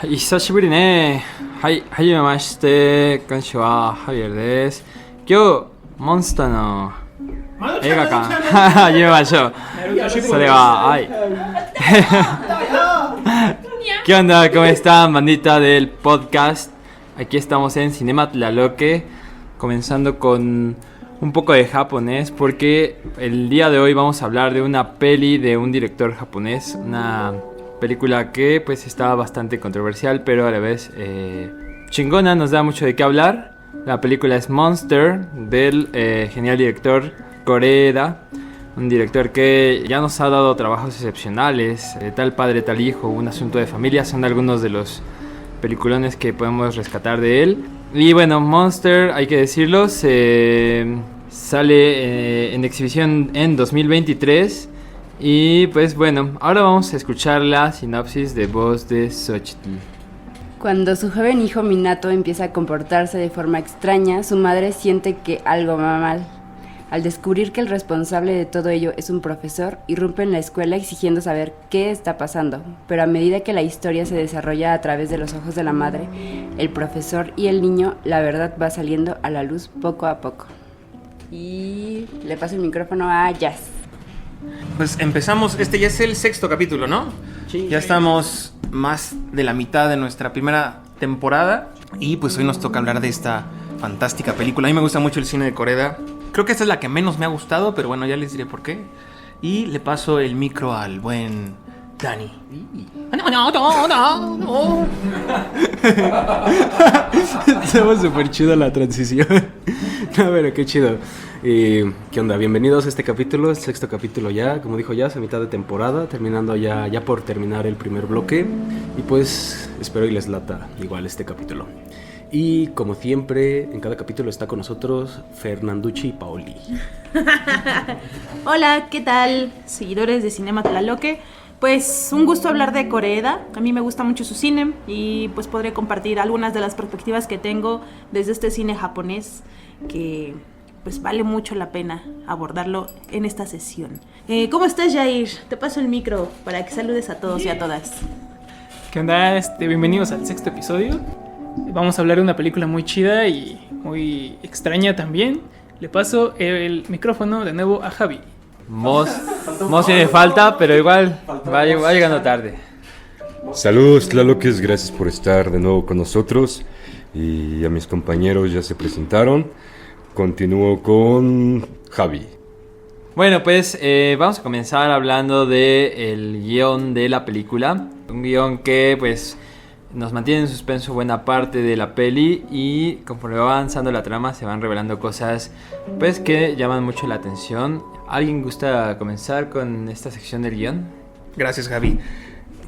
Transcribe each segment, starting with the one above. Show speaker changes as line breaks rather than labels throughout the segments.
久しぶりね。はい、はじめまして。こんにちは、ハビエルです。今日、モンスターの映画館、始めましょう。それは、はい。¿Qué onda? ¿Cómo están, bandita del podcast? Aquí estamos en Cinema Tlaloque, comenzando con un poco de japonés, porque el día de hoy vamos a hablar de una peli de un director japonés, una película que pues está bastante controversial, pero a la vez chingona, nos da mucho de qué hablar. La película es Monster, del genial director Koreeda, un director que ya nos ha dado trabajos excepcionales, Tal padre, tal hijo, Un asunto de familia, son algunos de los peliculones que podemos rescatar de él. Y bueno, Monster, hay que decirlo, sale en exhibición en 2023. Y pues bueno, ahora vamos a escuchar la sinopsis de voz de Xochitl.
Cuando su joven hijo Minato empieza a comportarse de forma extraña, su madre siente que algo va mal. Al descubrir que el responsable de todo ello es un profesor, irrumpe en la escuela exigiendo saber qué está pasando. Pero a medida que la historia se desarrolla a través de los ojos de la madre, el profesor y el niño, la verdad va saliendo a la luz poco a poco. Y le paso el micrófono a Jazz.
Pues empezamos, este ya es el 6º capítulo, ¿no?
Sí.
Ya estamos más de la mitad de nuestra primera temporada y pues hoy nos toca hablar de esta fantástica película. A mí me gusta mucho el cine de Koreeda. Creo que esta es la que menos me ha gustado, pero bueno, ya les diré por qué. Y le paso el micro al buen Dani.
Estaba súper chido la transición. No, pero qué chido. ¿Qué onda? Bienvenidos a este capítulo, el 6º capítulo ya, como dijo ya, a mitad de temporada, terminando ya por terminar el primer bloque. Y pues espero y les lata igual este capítulo. Y como siempre, en cada capítulo está con nosotros Fernanducci y Paoli.
Hola, ¿qué tal? Seguidores de Cinema Tlaloque. Pues un gusto hablar de Koreeda. A mí me gusta mucho su cine y pues podré compartir algunas de las perspectivas que tengo desde este cine japonés que pues vale mucho la pena abordarlo en esta sesión. ¿Cómo estás, Jair? Te paso el micro para que saludes a todos y a todas.
¿Qué onda? Bienvenidos al 6º episodio. Vamos a hablar de una película muy chida y muy extraña también. Le paso el micrófono de nuevo a Javi.
Mos tiene falta, pero igual va llegando tarde.
Saludos Tlaloques, gracias por estar de nuevo con nosotros. Y a mis compañeros ya se presentaron. Continúo con Javi.
Bueno, pues vamos a comenzar hablando del guión de la película. Un guión que pues nos mantiene en suspenso buena parte de la peli y conforme va avanzando la trama se van revelando cosas pues que llaman mucho la atención. ¿Alguien gusta comenzar con esta sección del guión?
Gracias, Javi.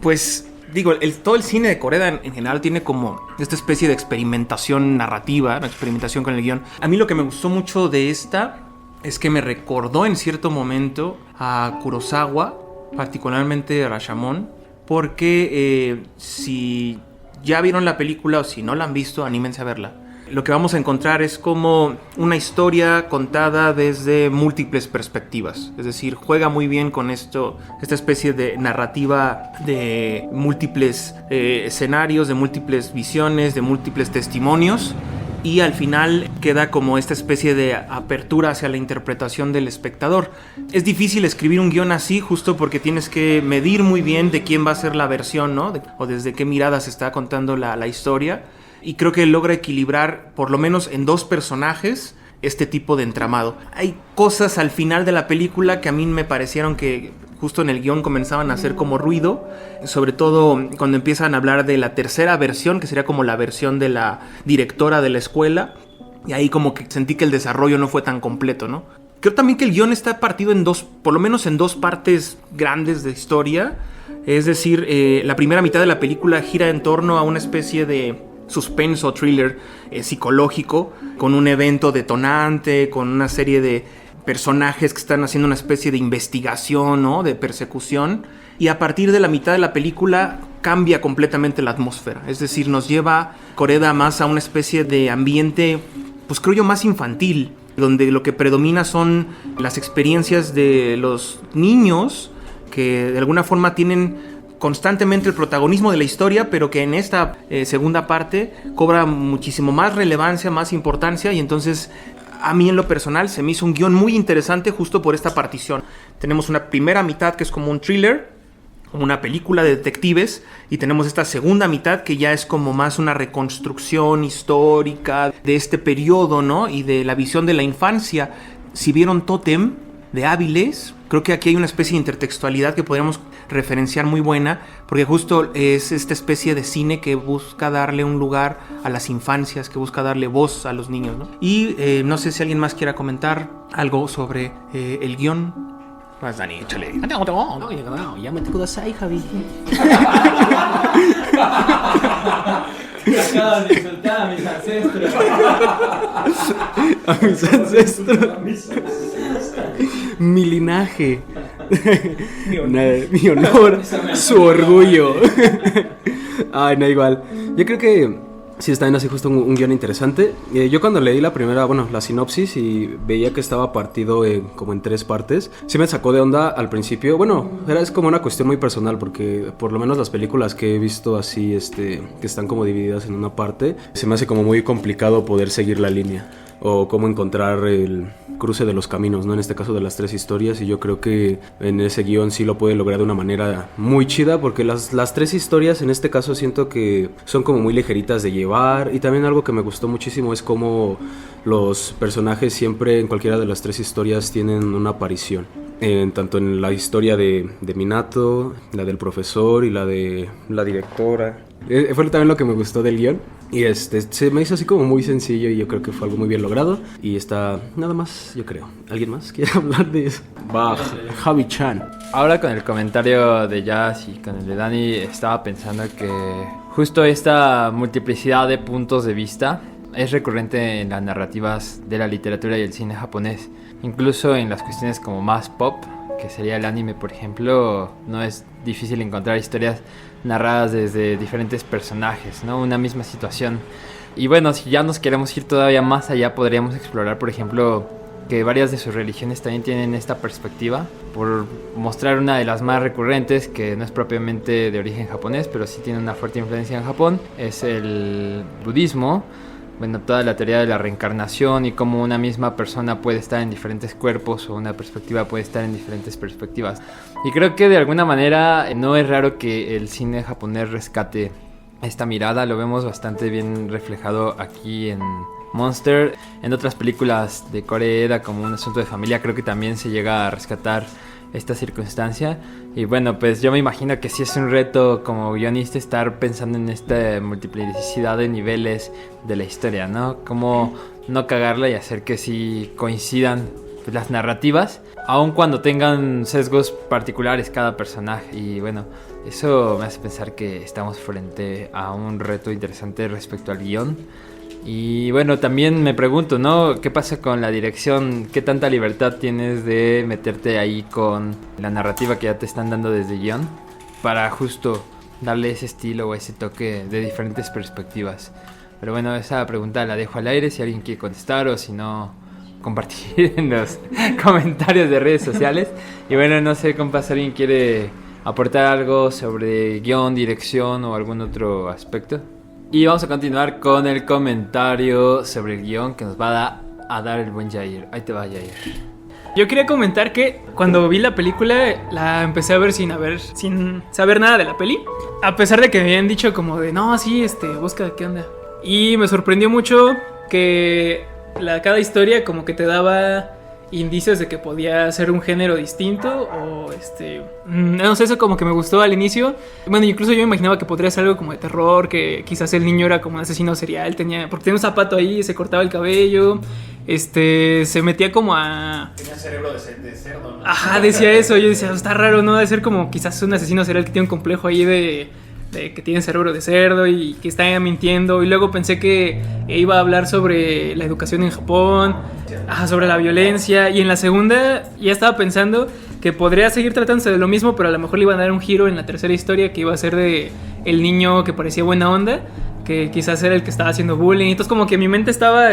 Pues digo, todo el cine de Koreeda en general tiene como esta especie de experimentación narrativa, una experimentación con el guión. A mí lo que me gustó mucho de esta es que me recordó en cierto momento a Kurosawa, particularmente a Rashomon, porque si ya vieron la película o si no la han visto, anímense a verla. Lo que vamos a encontrar es como una historia contada desde múltiples perspectivas. Es decir, juega muy bien con esta especie de narrativa de múltiples escenarios, de múltiples visiones, de múltiples testimonios. Y al final queda como esta especie de apertura hacia la interpretación del espectador. Es difícil escribir un guión así justo porque tienes que medir muy bien de quién va a ser la versión, ¿no? O desde qué mirada se está contando la historia. Y creo que logra equilibrar, por lo menos en 2 personajes, este tipo de entramado. Hay cosas al final de la película que a mí me parecieron que justo en el guión comenzaban a hacer como ruido, sobre todo cuando empiezan a hablar de la tercera versión, que sería como la versión de la directora de la escuela, y ahí como que sentí que el desarrollo no fue tan completo, ¿no? Creo también que el guión está partido en 2, por lo menos en 2 partes grandes de historia, es decir, la primera mitad de la película gira en torno a una especie de suspenso, thriller psicológico, con un evento detonante, con una serie de personajes que están haciendo una especie de investigación, ¿no? De persecución, y a partir de la mitad de la película cambia completamente la atmósfera, es decir, nos lleva Koreeda más a una especie de ambiente, pues creo yo, más infantil, donde lo que predomina son las experiencias de los niños que de alguna forma tienen constantemente el protagonismo de la historia, pero que en esta segunda parte cobra muchísimo más relevancia, más importancia, y entonces a mí en lo personal se me hizo un guión muy interesante justo por esta partición. Tenemos una primera mitad que es como un thriller, como una película de detectives, y tenemos esta segunda mitad que ya es como más una reconstrucción histórica de este periodo, ¿no? Y de la visión de la infancia. Si vieron Tótem de Áviles, creo que aquí hay una especie de intertextualidad que podríamos referenciar muy buena, porque justo es esta especie de cine que busca darle un lugar a las infancias, que busca darle voz a los niños, ¿no? Y no sé si alguien más quiera comentar algo sobre el guión. Pues Dani, échale.
Ya me tengo ahí, Javi.
Acabas de insultar a mis ancestros.
A mis ancestros. Mi linaje. Mi honor. Su orgullo. Ay, no, igual. Yo creo que sí está bien así justo un guión interesante. Yo cuando leí la sinopsis y veía que estaba partido como en 3 partes, sí me sacó de onda al principio. Bueno, es como una cuestión muy personal porque por lo menos las películas que he visto así, que están como divididas en una parte, se me hace como muy complicado poder seguir la línea o cómo encontrar el cruce de los caminos, ¿no? En este caso de las 3 historias, y yo creo que en ese guión sí lo puede lograr de una manera muy chida, porque las 3 historias en este caso siento que son como muy ligeritas de llevar, y también algo que me gustó muchísimo es cómo los personajes siempre en cualquiera de las 3 historias tienen una aparición. Tanto en la historia de Minato, la del profesor y la de la directora. Fue también lo que me gustó del guión. Y se me hizo así como muy sencillo, y yo creo que fue algo muy bien logrado. Y está nada más, yo creo. ¿Alguien más quiere hablar de eso? Va, Javi-chan.
Ahora con el comentario de Jazz y con el de Dani, estaba pensando que justo esta multiplicidad de puntos de vista es recurrente en las narrativas de la literatura y el cine japonés. Incluso en las cuestiones como más pop, que sería el anime, por ejemplo, no es difícil encontrar historias narradas desde diferentes personajes, ¿no? Una misma situación. Y bueno, si ya nos queremos ir todavía más allá, podríamos explorar, por ejemplo, que varias de sus religiones también tienen esta perspectiva, por mostrar una de las más recurrentes, que no es propiamente de origen japonés, pero sí tiene una fuerte influencia en Japón, es el budismo. Bueno, toda la teoría de la reencarnación y cómo una misma persona puede estar en diferentes cuerpos o una perspectiva puede estar en diferentes perspectivas. Y creo que de alguna manera no es raro que el cine japonés rescate esta mirada. Lo vemos bastante bien reflejado aquí en Monster. En otras películas de Koreeda, como Un asunto de familia, creo que también se llega a rescatar esta circunstancia. Y bueno, pues yo me imagino que sí es un reto como guionista estar pensando en esta multiplicidad de niveles de la historia, ¿no? Cómo no cagarla y hacer que sí coincidan pues las narrativas, aun cuando tengan sesgos particulares cada personaje. Y bueno, eso me hace pensar que estamos frente a un reto interesante respecto al guión. Y bueno, también me pregunto, ¿no? ¿Qué pasa con la dirección? ¿Qué tanta libertad tienes de meterte ahí con la narrativa que ya te están dando desde guión? Para justo darle ese estilo o ese toque de diferentes perspectivas. Pero bueno, esa pregunta la dejo al aire si alguien quiere contestar, o si no, compartir en los comentarios de redes sociales. Y bueno, no sé, compas, alguien quiere aportar algo sobre guión, dirección o algún otro aspecto. Y vamos a continuar con el comentario sobre el guión que nos va a dar el buen Jair. Ahí te va, Jair.
Yo quería comentar que cuando vi la película la empecé a ver sin saber nada de la peli. A pesar de que me habían dicho como de, no, sí, busca qué onda. Y me sorprendió mucho que cada historia como que te daba indicios de que podía ser un género distinto o no sé, eso como que me gustó al inicio. Bueno, incluso yo me imaginaba que podría ser algo como de terror, que quizás el niño era como un asesino serial, porque tenía un zapato ahí, se cortaba el cabello, se metía como a...
Tenía cerebro de cerdo, ¿no?
Ajá, decía eso, yo decía, está raro, ¿no? Debe ser como quizás un asesino serial que tiene un complejo ahí de que tiene cerebro de cerdo y que está mintiendo. Y luego pensé que iba a hablar sobre la educación en Japón, sobre la violencia. Y en la segunda ya estaba pensando que podría seguir tratándose de lo mismo, pero a lo mejor le iban a dar un giro en la tercera historia, que iba a ser de el niño que parecía buena onda, que quizás era el que estaba haciendo bullying. Entonces como que mi mente estaba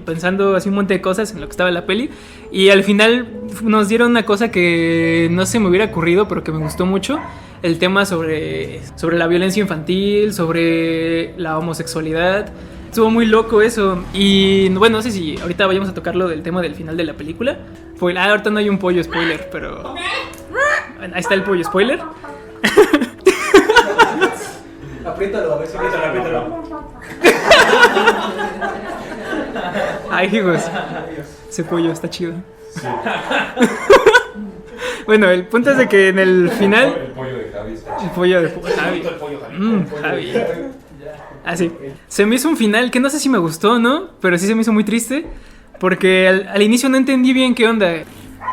pensando así un montón de cosas en lo que estaba en la peli. Y al final nos dieron una cosa que no se me hubiera ocurrido, pero que me gustó mucho. el tema sobre la violencia infantil, sobre la homosexualidad. Estuvo muy loco eso. Y bueno, no sé si ahorita vayamos a tocar lo del tema del final de la película. Ahorita no hay un pollo spoiler, pero... Bueno, ahí está el pollo spoiler.
Apriétalo, a ver si apriétalo.
Ay, hijos. Ese pollo está chido. Sí. Bueno, el punto es de que en el final...
El pollo de Javi está chido.
El pollo de Javi. Javi. Así. Se me hizo un final que no sé si me gustó, ¿no? Pero sí se me hizo muy triste. Porque al inicio no entendí bien qué onda.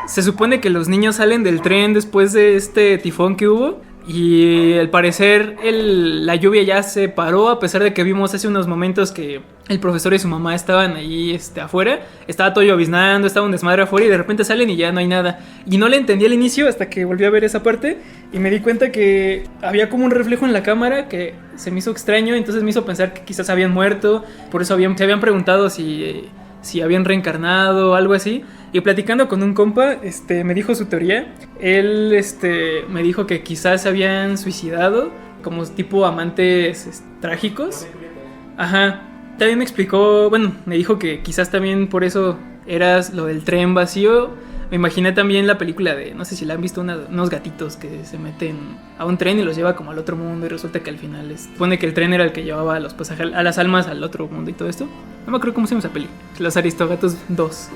Se supone que los niños salen del tren después de este tifón que hubo. Y al parecer la lluvia ya se paró, a pesar de que vimos hace unos momentos que el profesor y su mamá estaban ahí afuera. Estaba todo lloviznando, estaba un desmadre afuera y de repente salen y ya no hay nada. Y no le entendí al inicio hasta que volví a ver esa parte y me di cuenta que había como un reflejo en la cámara que se me hizo extraño, entonces me hizo pensar que quizás habían muerto, por eso se habían preguntado si habían reencarnado o algo así. Y platicando con un compa, me dijo su teoría. Él me dijo que quizás se habían suicidado como tipo amantes trágicos. Ajá. También me explicó, bueno, me dijo que quizás también por eso eras lo del tren vacío. Me imaginé también la película de, no sé si la han visto, unos gatitos que se meten a un tren y los lleva como al otro mundo y resulta que al final supone que el tren era el que llevaba a los pasajeros, a las almas al otro mundo y todo esto. No me acuerdo cómo se llama esa peli. Los Aristogatos 2.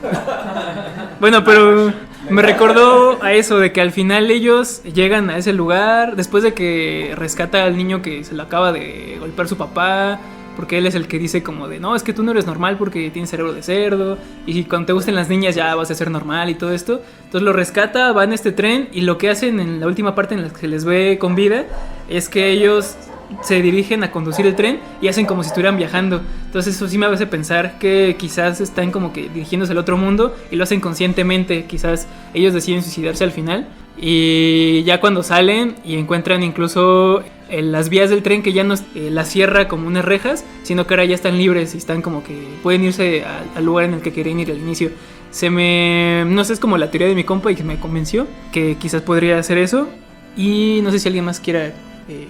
Bueno, pero me recordó a eso de que al final ellos llegan a ese lugar después de que rescata al niño que se le acaba de golpear su papá. Porque él es el que dice como de, no, es que tú no eres normal porque tienes cerebro de cerdo. Y cuando te gusten las niñas ya vas a ser normal y todo esto. Entonces lo rescata, va en este tren. Y lo que hacen en la última parte en la que se les ve con vida es que ellos se dirigen a conducir el tren y hacen como si estuvieran viajando. Entonces eso sí me hace pensar que quizás están como que dirigiéndose al otro mundo y lo hacen conscientemente. Quizás ellos deciden suicidarse al final. Y ya cuando salen y encuentran incluso las vías del tren que ya no las cierra como unas rejas, sino que ahora ya están libres y están como que pueden irse al lugar en el que querían ir al inicio. No sé, es como la teoría de mi compa y que me convenció que quizás podría hacer eso. Y no sé si alguien más quiera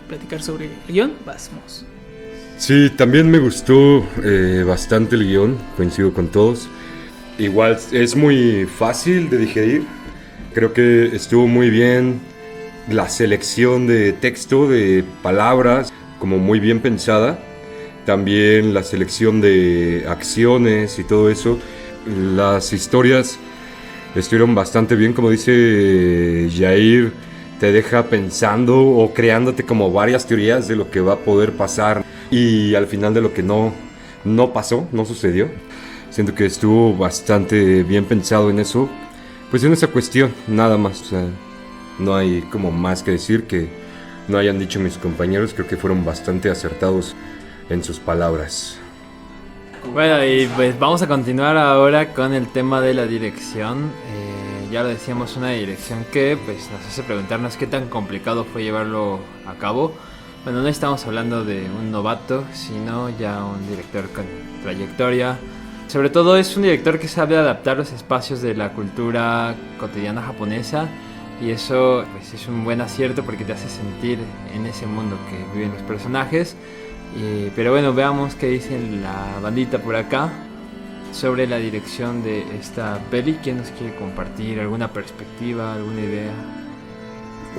platicar sobre el guión. Vamos.
Sí, también me gustó bastante el guión, coincido con todos. Igual es muy fácil de digerir. Creo que estuvo muy bien la selección de texto, de palabras, como muy bien pensada. También la selección de acciones y todo eso. Las historias estuvieron bastante bien, como dice Jair, te deja pensando o creándote como varias teorías de lo que va a poder pasar y al final de lo que no pasó, no sucedió. Siento que estuvo bastante bien pensado en eso. Pues en esa cuestión, nada más, o sea, no hay como más que decir que no hayan dicho mis compañeros, creo que fueron bastante acertados en sus palabras.
Bueno, y pues vamos a continuar ahora con el tema de la dirección. Ya lo decíamos, una dirección que pues nos hace preguntarnos qué tan complicado fue llevarlo a cabo. Bueno, no estamos hablando de un novato, sino ya un director con trayectoria. Sobre todo es un director que sabe adaptar los espacios de la cultura cotidiana japonesa y eso pues, es un buen acierto porque te hace sentir en ese mundo que viven los personajes. Pero bueno, veamos qué dice la bandita por acá sobre la dirección de esta peli. ¿Quién nos quiere compartir alguna perspectiva, alguna idea?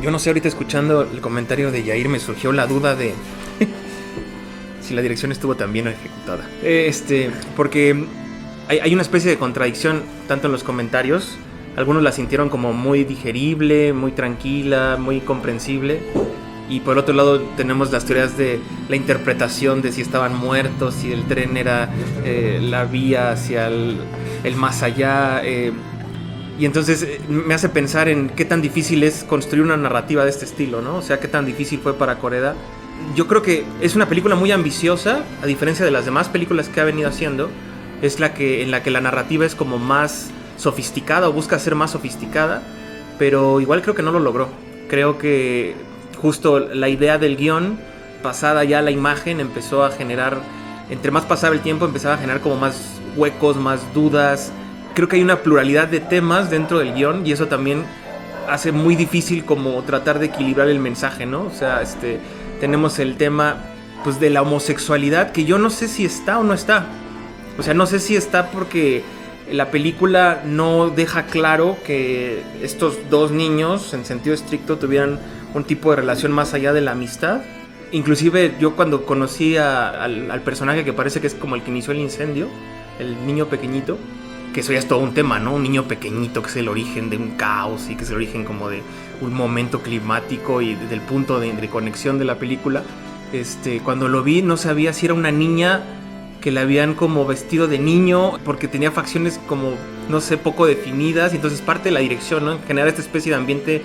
Yo no sé, ahorita escuchando el comentario de Yair me surgió la duda de si la dirección estuvo tan bien ejecutada. Porque hay una especie de contradicción tanto en los comentarios. Algunos la sintieron como muy digerible, muy tranquila, muy comprensible. Y por otro lado tenemos las teorías de la interpretación de si estaban muertos, si el tren era la vía hacia el más allá. Y entonces me hace pensar en qué tan difícil es construir una narrativa de este estilo, ¿no? O sea, qué tan difícil fue para Koreda. Yo creo que es una película muy ambiciosa, a diferencia de las demás películas que ha venido haciendo. Es en la que la narrativa es como más sofisticada o busca ser más sofisticada, pero igual creo que no lo logró. Creo que justo la idea del guión, pasada ya la imagen, empezó a generar, entre más pasaba el tiempo, empezaba a generar como más huecos, más dudas. Creo que hay una pluralidad de temas dentro del guión y eso también hace muy difícil como tratar de equilibrar el mensaje, ¿no? O sea, tenemos el tema pues de la homosexualidad, que yo no sé si está o no está. O sea, no sé si está porque la película no deja claro que estos dos niños, en sentido estricto, tuvieran un tipo de relación más allá de la amistad. Inclusive yo cuando conocí al personaje que parece que es como el que inició el incendio, el niño pequeñito, que eso ya es todo un tema, ¿no? Un niño pequeñito que es el origen de un caos y que es el origen como de un momento climático y del punto de conexión de la película. Cuando lo vi no sabía si era una niña que la habían como vestido de niño porque tenía facciones como, no sé, poco definidas, y entonces parte de la dirección, ¿no? Generar esta especie de ambiente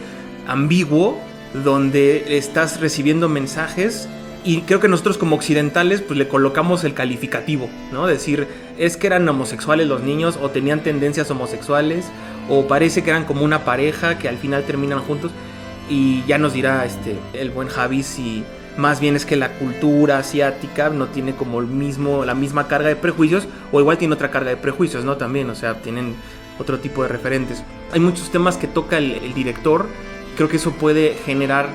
ambiguo donde estás recibiendo mensajes. Y creo que nosotros como occidentales pues le colocamos el calificativo, ¿no? Decir, es que eran homosexuales los niños, o tenían tendencias homosexuales, o parece que eran como una pareja que al final terminan juntos. Y ya nos dirá el buen Javi si más bien es que la cultura asiática no tiene como la misma carga de prejuicios, o igual tiene otra carga de prejuicios, ¿no? También, o sea, tienen otro tipo de referentes. Hay muchos temas que toca el director. Creo que eso puede generar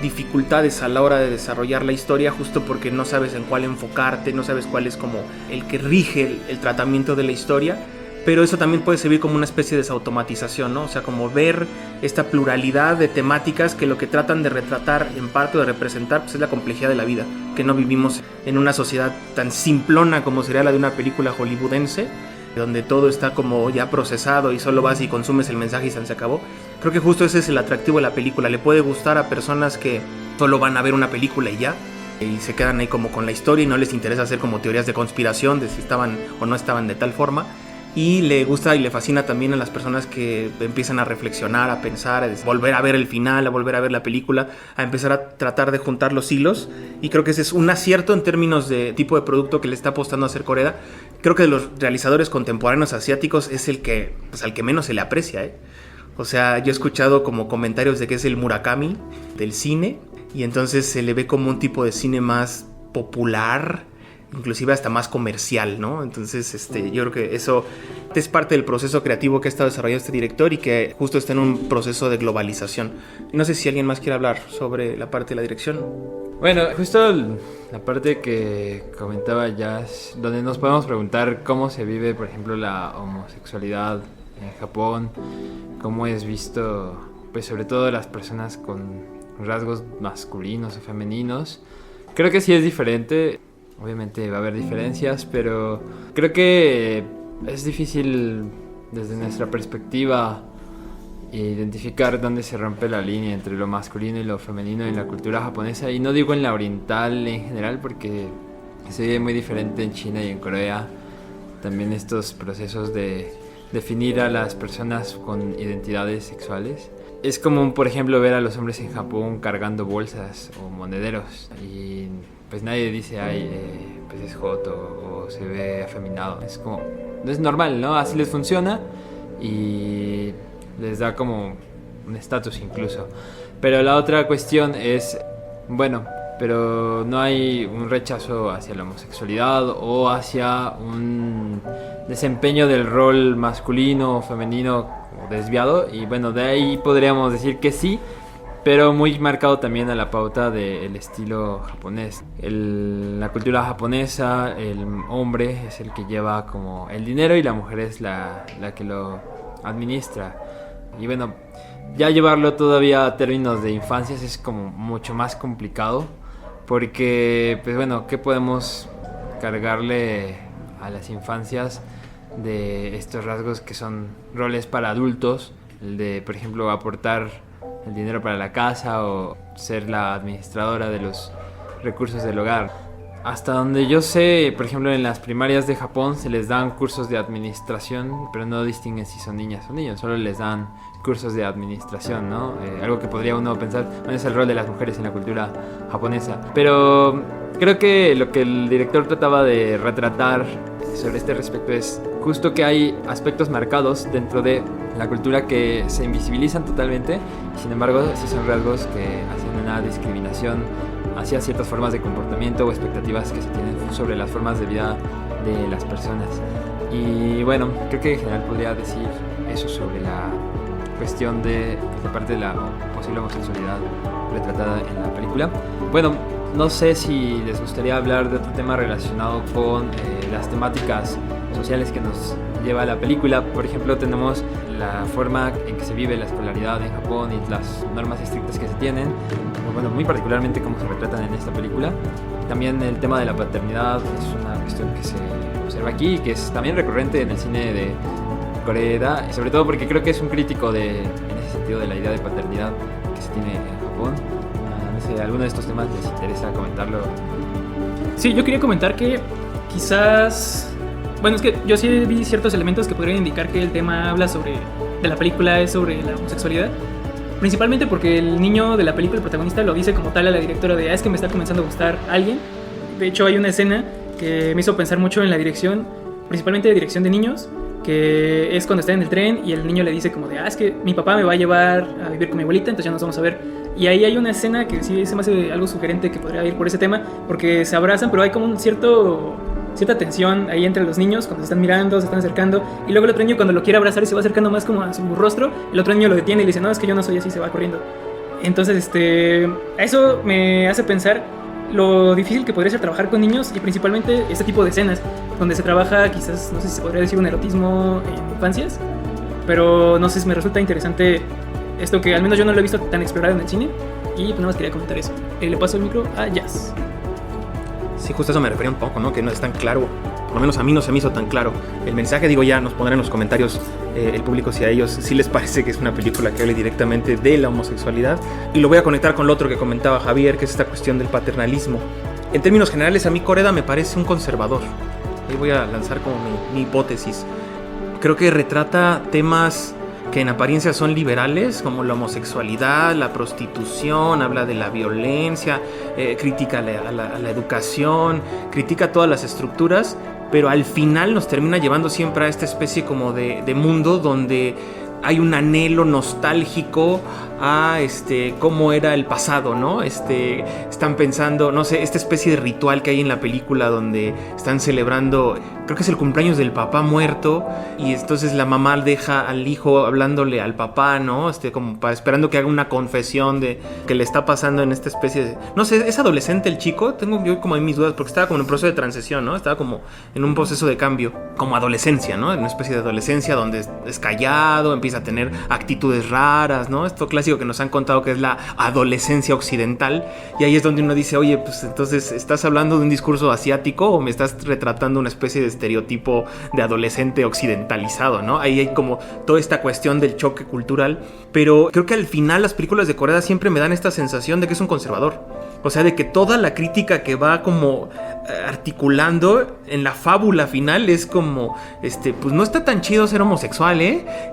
dificultades a la hora de desarrollar la historia, justo porque no sabes en cuál enfocarte, no sabes cuál es como el que rige el tratamiento de la historia, pero eso también puede servir como una especie de desautomatización, ¿no? O sea, como ver esta pluralidad de temáticas que lo que tratan de retratar en parte, de representar, pues es la complejidad de la vida, que no vivimos en una sociedad tan simplona como sería la de una película hollywoodense, donde todo está como ya procesado y solo vas y consumes el mensaje y se acabó. Creo que justo ese es el atractivo de la película. Le puede gustar a personas que solo van a ver una película y ya, y se quedan ahí como con la historia y no les interesa hacer como teorías de conspiración de si estaban o no estaban de tal forma. Y le gusta y le fascina también a las personas que empiezan a reflexionar, a pensar, a volver a ver el final, a volver a ver la película, a empezar a tratar de juntar los hilos. Y creo que ese es un acierto en términos de tipo de producto que le está apostando a hacer Koreda. Creo que de los realizadores contemporáneos asiáticos es el que, pues, al que menos se le aprecia, ¿eh? O sea, yo he escuchado como comentarios de que es el Murakami del cine, y entonces se le ve como un tipo de cine más popular, inclusive hasta más comercial, ¿no? Entonces, yo creo que eso es parte del proceso creativo que ha estado desarrollando este director y que justo está en un proceso de globalización. No sé si alguien más quiere hablar sobre la parte de la dirección.
Bueno, justo la parte que comentaba Jazz, donde nos podemos preguntar cómo se vive, por ejemplo, la homosexualidad en Japón, cómo es visto, pues sobre todo las personas con rasgos masculinos o femeninos. Creo que sí es diferente. Obviamente va a haber diferencias, pero creo que es difícil desde nuestra perspectiva identificar dónde se rompe la línea entre lo masculino y lo femenino en la cultura japonesa. Y no digo en la oriental en general, porque se ve muy diferente en China y en Corea. También estos procesos de definir a las personas con identidades sexuales. Es común, por ejemplo, ver a los hombres en Japón cargando bolsas o monederos. Y pues nadie dice, pues es joto o se ve afeminado. Es como, no es normal, ¿no? Así les funciona y les da como un estatus incluso. Pero la otra cuestión es, bueno, pero no hay un rechazo hacia la homosexualidad o hacia un desempeño del rol masculino o femenino desviado. Y bueno, de ahí podríamos decir que sí, pero muy marcado también a la pauta del estilo japonés. La cultura japonesa, el hombre es el que lleva como el dinero y la mujer es la que lo administra. Y bueno, ya llevarlo todavía a términos de infancias es como mucho más complicado, porque pues bueno, ¿qué podemos cargarle a las infancias de estos rasgos que son roles para adultos? El de, por ejemplo, aportar el dinero para la casa o ser la administradora de los recursos del hogar. Hasta donde yo sé, por ejemplo, en las primarias de Japón se les dan cursos de administración, pero no distinguen si son niñas o niños, solo les dan cursos de administración, ¿no? Algo que podría uno pensar, bueno, es el rol de las mujeres en la cultura japonesa. Pero creo que lo que el director trataba de retratar sobre este respecto es justo que hay aspectos marcados dentro de la cultura que se invisibilizan totalmente, y sin embargo sí son rasgos que hacen una discriminación hacia ciertas formas de comportamiento o expectativas que se tienen sobre las formas de vida de las personas. Y bueno, creo que en general podría decir eso sobre la cuestión de parte de la posible homosexualidad retratada en la película. Bueno, no sé si les gustaría hablar de otro tema relacionado con las temáticas sociales que nos lleva a la película. Por ejemplo, tenemos la forma en que se vive la escolaridad en Japón y las normas estrictas que se tienen, bueno, muy particularmente cómo se retratan en esta película. También el tema de la paternidad es una cuestión que se observa aquí y que es también recurrente en el cine de Koreeda, y sobre todo porque creo que es un crítico en ese sentido de la idea de paternidad que se tiene en Japón. No sé, ¿alguno de estos temas les interesa comentarlo?
Sí, yo quería comentar que quizás... Bueno, es que yo sí vi ciertos elementos que podrían indicar que el tema de la película es sobre la homosexualidad. Principalmente porque el niño de la película, el protagonista, lo dice como tal a la directora de es que me está comenzando a gustar alguien. De hecho, hay una escena que me hizo pensar mucho en la dirección, principalmente de dirección de niños, que es cuando está en el tren y el niño le dice como de es que mi papá me va a llevar a vivir con mi abuelita, entonces ya nos vamos a ver. Y ahí hay una escena que sí se me hace algo sugerente que podría ir por ese tema, porque se abrazan, pero hay como cierta tensión ahí entre los niños cuando se están mirando, se están acercando, y luego el otro niño cuando lo quiere abrazar y se va acercando más como a su rostro, el otro niño lo detiene y le dice, no, es que yo no soy así, se va corriendo. Entonces, eso me hace pensar lo difícil que podría ser trabajar con niños, y principalmente este tipo de escenas donde se trabaja quizás, no sé si se podría decir un erotismo en infancias, pero no sé, me resulta interesante esto que al menos yo no lo he visto tan explorado en el cine, y pues nada más quería comentar eso. Le paso el micro a Jazz.
Sí, justo a eso me refería un poco, ¿no? Que no es tan claro, por lo menos a mí no se me hizo tan claro el mensaje. Digo, ya nos pondrán en los comentarios el público si a ellos sí les parece que es una película que hable directamente de la homosexualidad. Y lo voy a conectar con lo otro que comentaba Javier, que es esta cuestión del paternalismo. En términos generales, a mí Koreeda me parece un conservador. Ahí voy a lanzar como mi hipótesis. Creo que retrata temas que en apariencia son liberales, como la homosexualidad, la prostitución, habla de la violencia, critica a la educación, critica todas las estructuras, pero al final nos termina llevando siempre a esta especie como de mundo donde hay un anhelo nostálgico a cómo era el pasado, ¿no? Están pensando, no sé, esta especie de ritual que hay en la película donde están celebrando, creo que es el cumpleaños del papá muerto, y entonces la mamá deja al hijo hablándole al papá, ¿no? Como esperando que haga una confesión de que le está pasando en esta especie de... No sé, ¿es adolescente el chico? Tengo yo como ahí mis dudas, porque estaba como en un proceso de transición, ¿no? Estaba como en un proceso de cambio, como adolescencia, ¿no? En una especie de adolescencia donde es callado, empieza a tener actitudes raras, ¿no? Esto clásico que nos han contado que es la adolescencia occidental, y ahí es donde uno dice, oye, pues entonces, ¿estás hablando de un discurso asiático o me estás retratando una especie de estereotipo de adolescente occidentalizado, ¿no? Ahí hay como toda esta cuestión del choque cultural, pero creo que al final las películas de Koreeda siempre me dan esta sensación de que es un conservador, o sea, de que toda la crítica que va como articulando en la fábula final es como, pues no está tan chido ser homosexual,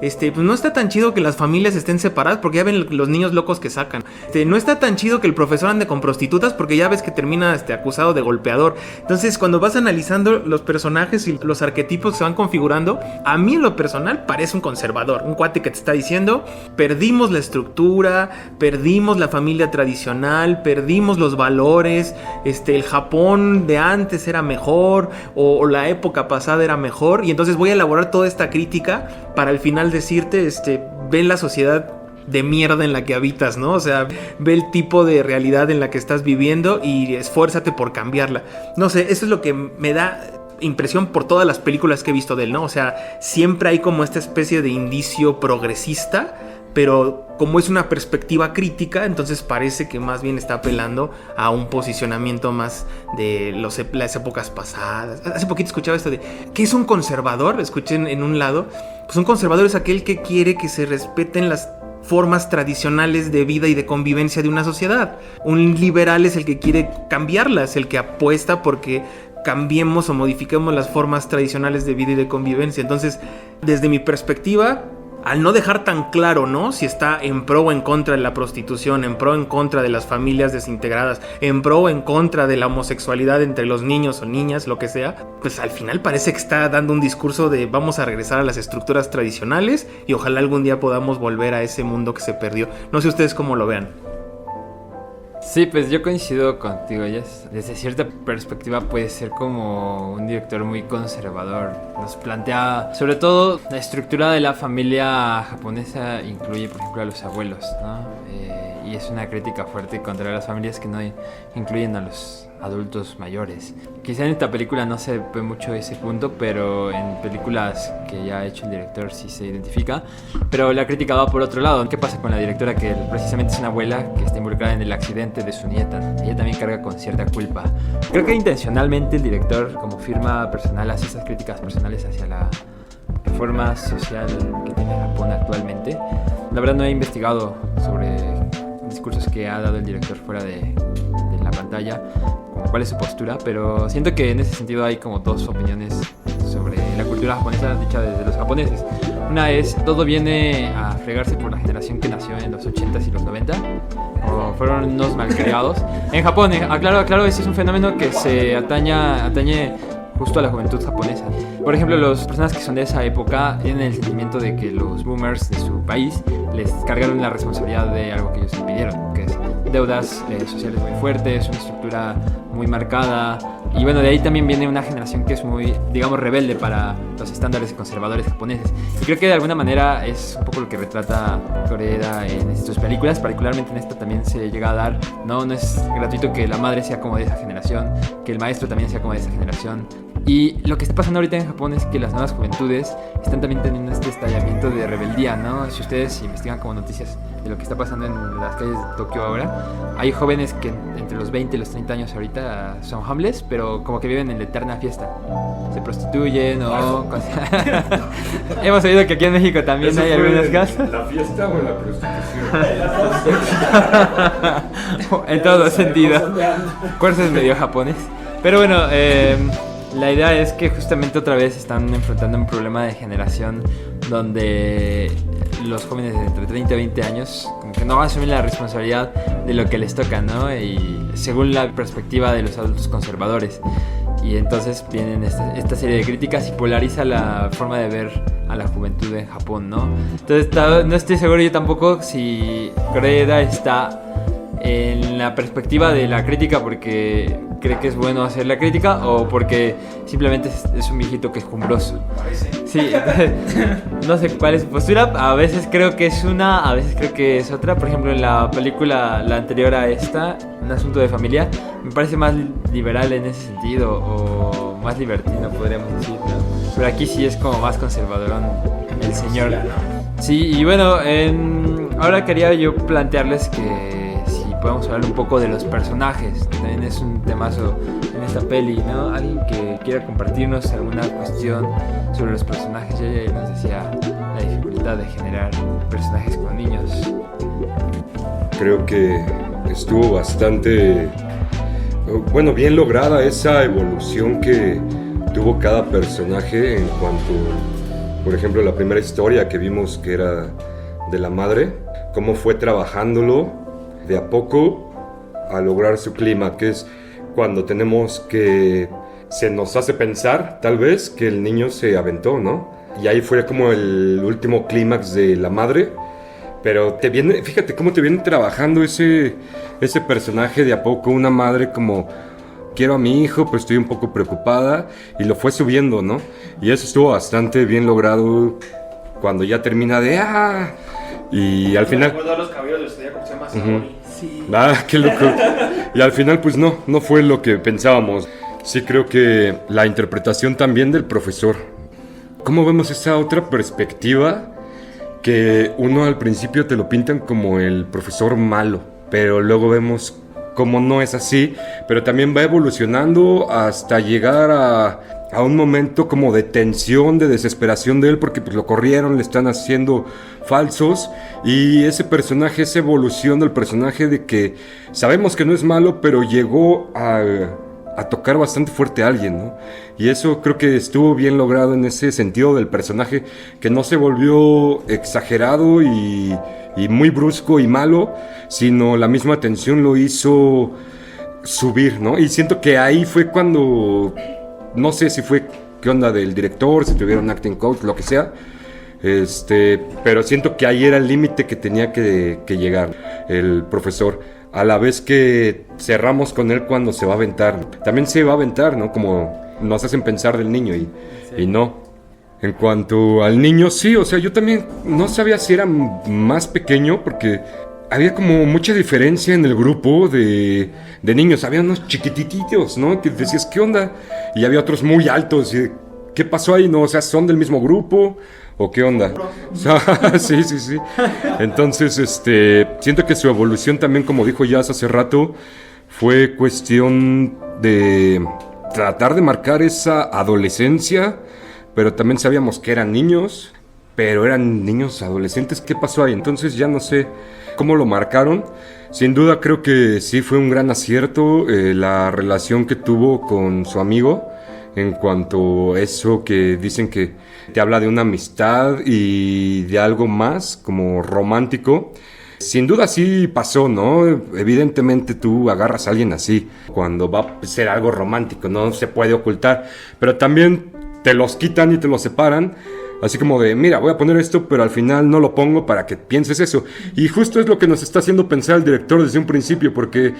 pues no está tan chido que las familias estén separadas porque ya ven los niños locos que sacan, no está tan chido que el profesor ande con prostitutas porque ya ves que termina acusado de golpeador. Entonces, cuando vas analizando los personajes y los arquetipos que se van configurando, a mí en lo personal parece un conservador, un cuate que te está diciendo, perdimos la estructura, perdimos la familia tradicional, perdimos los valores, el Japón de antes era mejor, o la época pasada era mejor, y entonces voy a elaborar toda esta crítica para al final decirte, ve la sociedad de mierda en la que habitas, ¿no? O sea, ve el tipo de realidad en la que estás viviendo y esfuérzate por cambiarla. No sé, eso es lo que me da impresión por todas las películas que he visto de él, ¿no? O sea, siempre hay como esta especie de indicio progresista, pero como es una perspectiva crítica, entonces parece que más bien está apelando a un posicionamiento más de las épocas pasadas. Hace poquito escuchaba esto de ¿qué es un conservador? Escuché en un lado, pues un conservador es aquel que quiere que se respeten las formas tradicionales de vida y de convivencia de una sociedad. Un liberal es el que quiere cambiarlas, el que apuesta porque cambiemos o modifiquemos las formas tradicionales de vida y de convivencia. Entonces, desde mi perspectiva, al no dejar tan claro, ¿no?, si está en pro o en contra de la prostitución, en pro o en contra de las familias desintegradas, en pro o en contra de la homosexualidad entre los niños o niñas, lo que sea, pues al final parece que está dando un discurso de vamos a regresar a las estructuras tradicionales y ojalá algún día podamos volver a ese mundo que se perdió. No sé ustedes cómo lo vean.
Sí, pues yo coincido contigo. Desde cierta perspectiva puede ser como un director muy conservador. Nos plantea, sobre todo, la estructura de la familia japonesa incluye, por ejemplo, a los abuelos, ¿no? Y es una crítica fuerte contra las familias que no incluyen a los adultos mayores. Quizá en esta película no se ve mucho ese punto, pero en películas que ya ha hecho el director sí se identifica. Pero la crítica va por otro lado. ¿Qué pasa con la directora? Que precisamente es una abuela que está involucrada en el accidente de su nieta. Ella también carga con cierta culpa. Creo que intencionalmente el director, como firma personal, hace esas críticas personales hacia la reforma social que tiene Japón actualmente. La verdad no he investigado sobre discursos que ha dado el director fuera de la pantalla, como cuál es su postura, pero siento que en ese sentido hay como dos opiniones sobre la cultura japonesa dicha desde los japoneses. Una es, todo viene a fregarse por la generación que nació en los 80s y los 90, o fueron unos malcriados. En Japón, aclaro, ese es un fenómeno que se atañe justo a la juventud japonesa. Por ejemplo, las personas que son de esa época tienen el sentimiento de que los boomers de su país les cargaron la responsabilidad de algo que ellos impidieron, que es deudas sociales muy fuertes, una estructura muy marcada. Y bueno, de ahí también viene una generación que es muy, digamos, rebelde para los estándares conservadores japoneses. Y creo que de alguna manera es un poco lo que retrata Koreeda en sus películas, particularmente en esta también se llega a dar, no es gratuito que la madre sea como de esa generación, que el maestro también sea como de esa generación. Y lo que está pasando ahorita en Japón es que las nuevas juventudes están también teniendo este estallamiento de rebeldía, ¿no? Si ustedes investigan como noticias de lo que está pasando en las calles de Tokio ahora, hay jóvenes que entre los 20 y los 30 años ahorita son homeless, pero como que viven en la eterna fiesta. Se prostituyen o... Hemos oído que aquí en México también
¿Eso
hay
fue
algunos casos.
¿La fiesta o la prostitución?
En todo sentido. Curso es medio japonés. Pero bueno, la idea es que justamente otra vez están enfrentando un problema de generación donde los jóvenes de entre 30 y 20 años como que no asumen la responsabilidad de lo que les toca, ¿no? Y según la perspectiva de los adultos conservadores. Y entonces vienen esta serie de críticas y polariza la forma de ver a la juventud en Japón, ¿no? Entonces no estoy seguro yo tampoco si Koreeda está en la perspectiva de la crítica porque cree que es bueno hacer la crítica o porque simplemente es un viejito quejumbroso. Sí, no sé cuál es su postura. A veces creo que es una, a veces creo que es otra. Por ejemplo, en la película, la anterior a esta, Un asunto de familia, me parece más liberal en ese sentido o más libertino, podríamos decir, ¿no? Pero aquí sí es como más conservadorón el señor. Sí, y bueno, ahora quería yo plantearles que podemos hablar un poco de los personajes, que también es un temazo en esta peli, ¿no? Alguien que quiera compartirnos alguna cuestión sobre los personajes. Ya nos decía la dificultad de generar personajes con niños.
Creo que estuvo bastante, bueno, bien lograda esa evolución que tuvo cada personaje en cuanto, por ejemplo, la primera historia que vimos que era de la madre, cómo fue trabajándolo de a poco a lograr su clima, que es cuando tenemos que se nos hace pensar tal vez que el niño se aventó, ¿no? Y ahí fue como el último clímax de la madre, pero fíjate cómo te viene trabajando ese personaje de a poco, una madre como quiero a mi hijo, pero estoy un poco preocupada, y lo fue subiendo, ¿no? Y eso estuvo bastante bien logrado cuando ya termina de y al final
los cabellos de Zodíaco, se llama Saori.
Sí.
qué loco. Y al final pues no fue lo que pensábamos. Sí creo que la interpretación también del profesor. ¿Cómo vemos esa otra perspectiva? Que uno al principio te lo pintan como el profesor malo, pero luego vemos cómo no es así, pero también va evolucionando hasta llegar a un momento como de tensión, de desesperación de él, porque pues lo corrieron, le están haciendo falsos, y ese personaje, esa evolución del personaje de que sabemos que no es malo, pero llegó a tocar bastante fuerte a alguien, ¿no? Y eso creo que estuvo bien logrado en ese sentido del personaje, que no se volvió exagerado y muy brusco y malo, sino la misma tensión lo hizo subir, ¿no? Y siento que ahí fue cuando, no sé si fue qué onda del director, si tuvieron acting coach, lo que sea, pero siento que ahí era el límite que tenía que llegar el profesor. a la vez que cerramos con él cuando se va a aventar. También se va a aventar, ¿no? Como nos hacen pensar del niño y no. En cuanto al niño, sí, o sea, yo también no sabía si era más pequeño porque había como mucha diferencia en el grupo de niños. Había unos chiquititos, ¿no? Que decías, ¿qué onda? Y había otros muy altos. Y, ¿qué pasó ahí? ¿No? O sea, ¿son del mismo grupo? ¿O qué onda? O sea, sí. Entonces, siento que su evolución también, como dijo Jazz hace rato, fue cuestión de tratar de marcar esa adolescencia, pero también sabíamos que eran niños, pero eran niños adolescentes. ¿Qué pasó ahí? Entonces ya no sé cómo lo marcaron. Sin duda creo que sí fue un gran acierto la relación que tuvo con su amigo, en cuanto a eso que dicen que te habla de una amistad y de algo más como romántico. Sin duda sí pasó, ¿no? Evidentemente tú agarras a alguien así cuando va a ser algo romántico, no se puede ocultar, pero también te los quitan y te los separan, así como de, mira, voy a poner esto, pero al final no lo pongo para que pienses eso. Y justo es lo que nos está haciendo pensar el director desde un principio, porque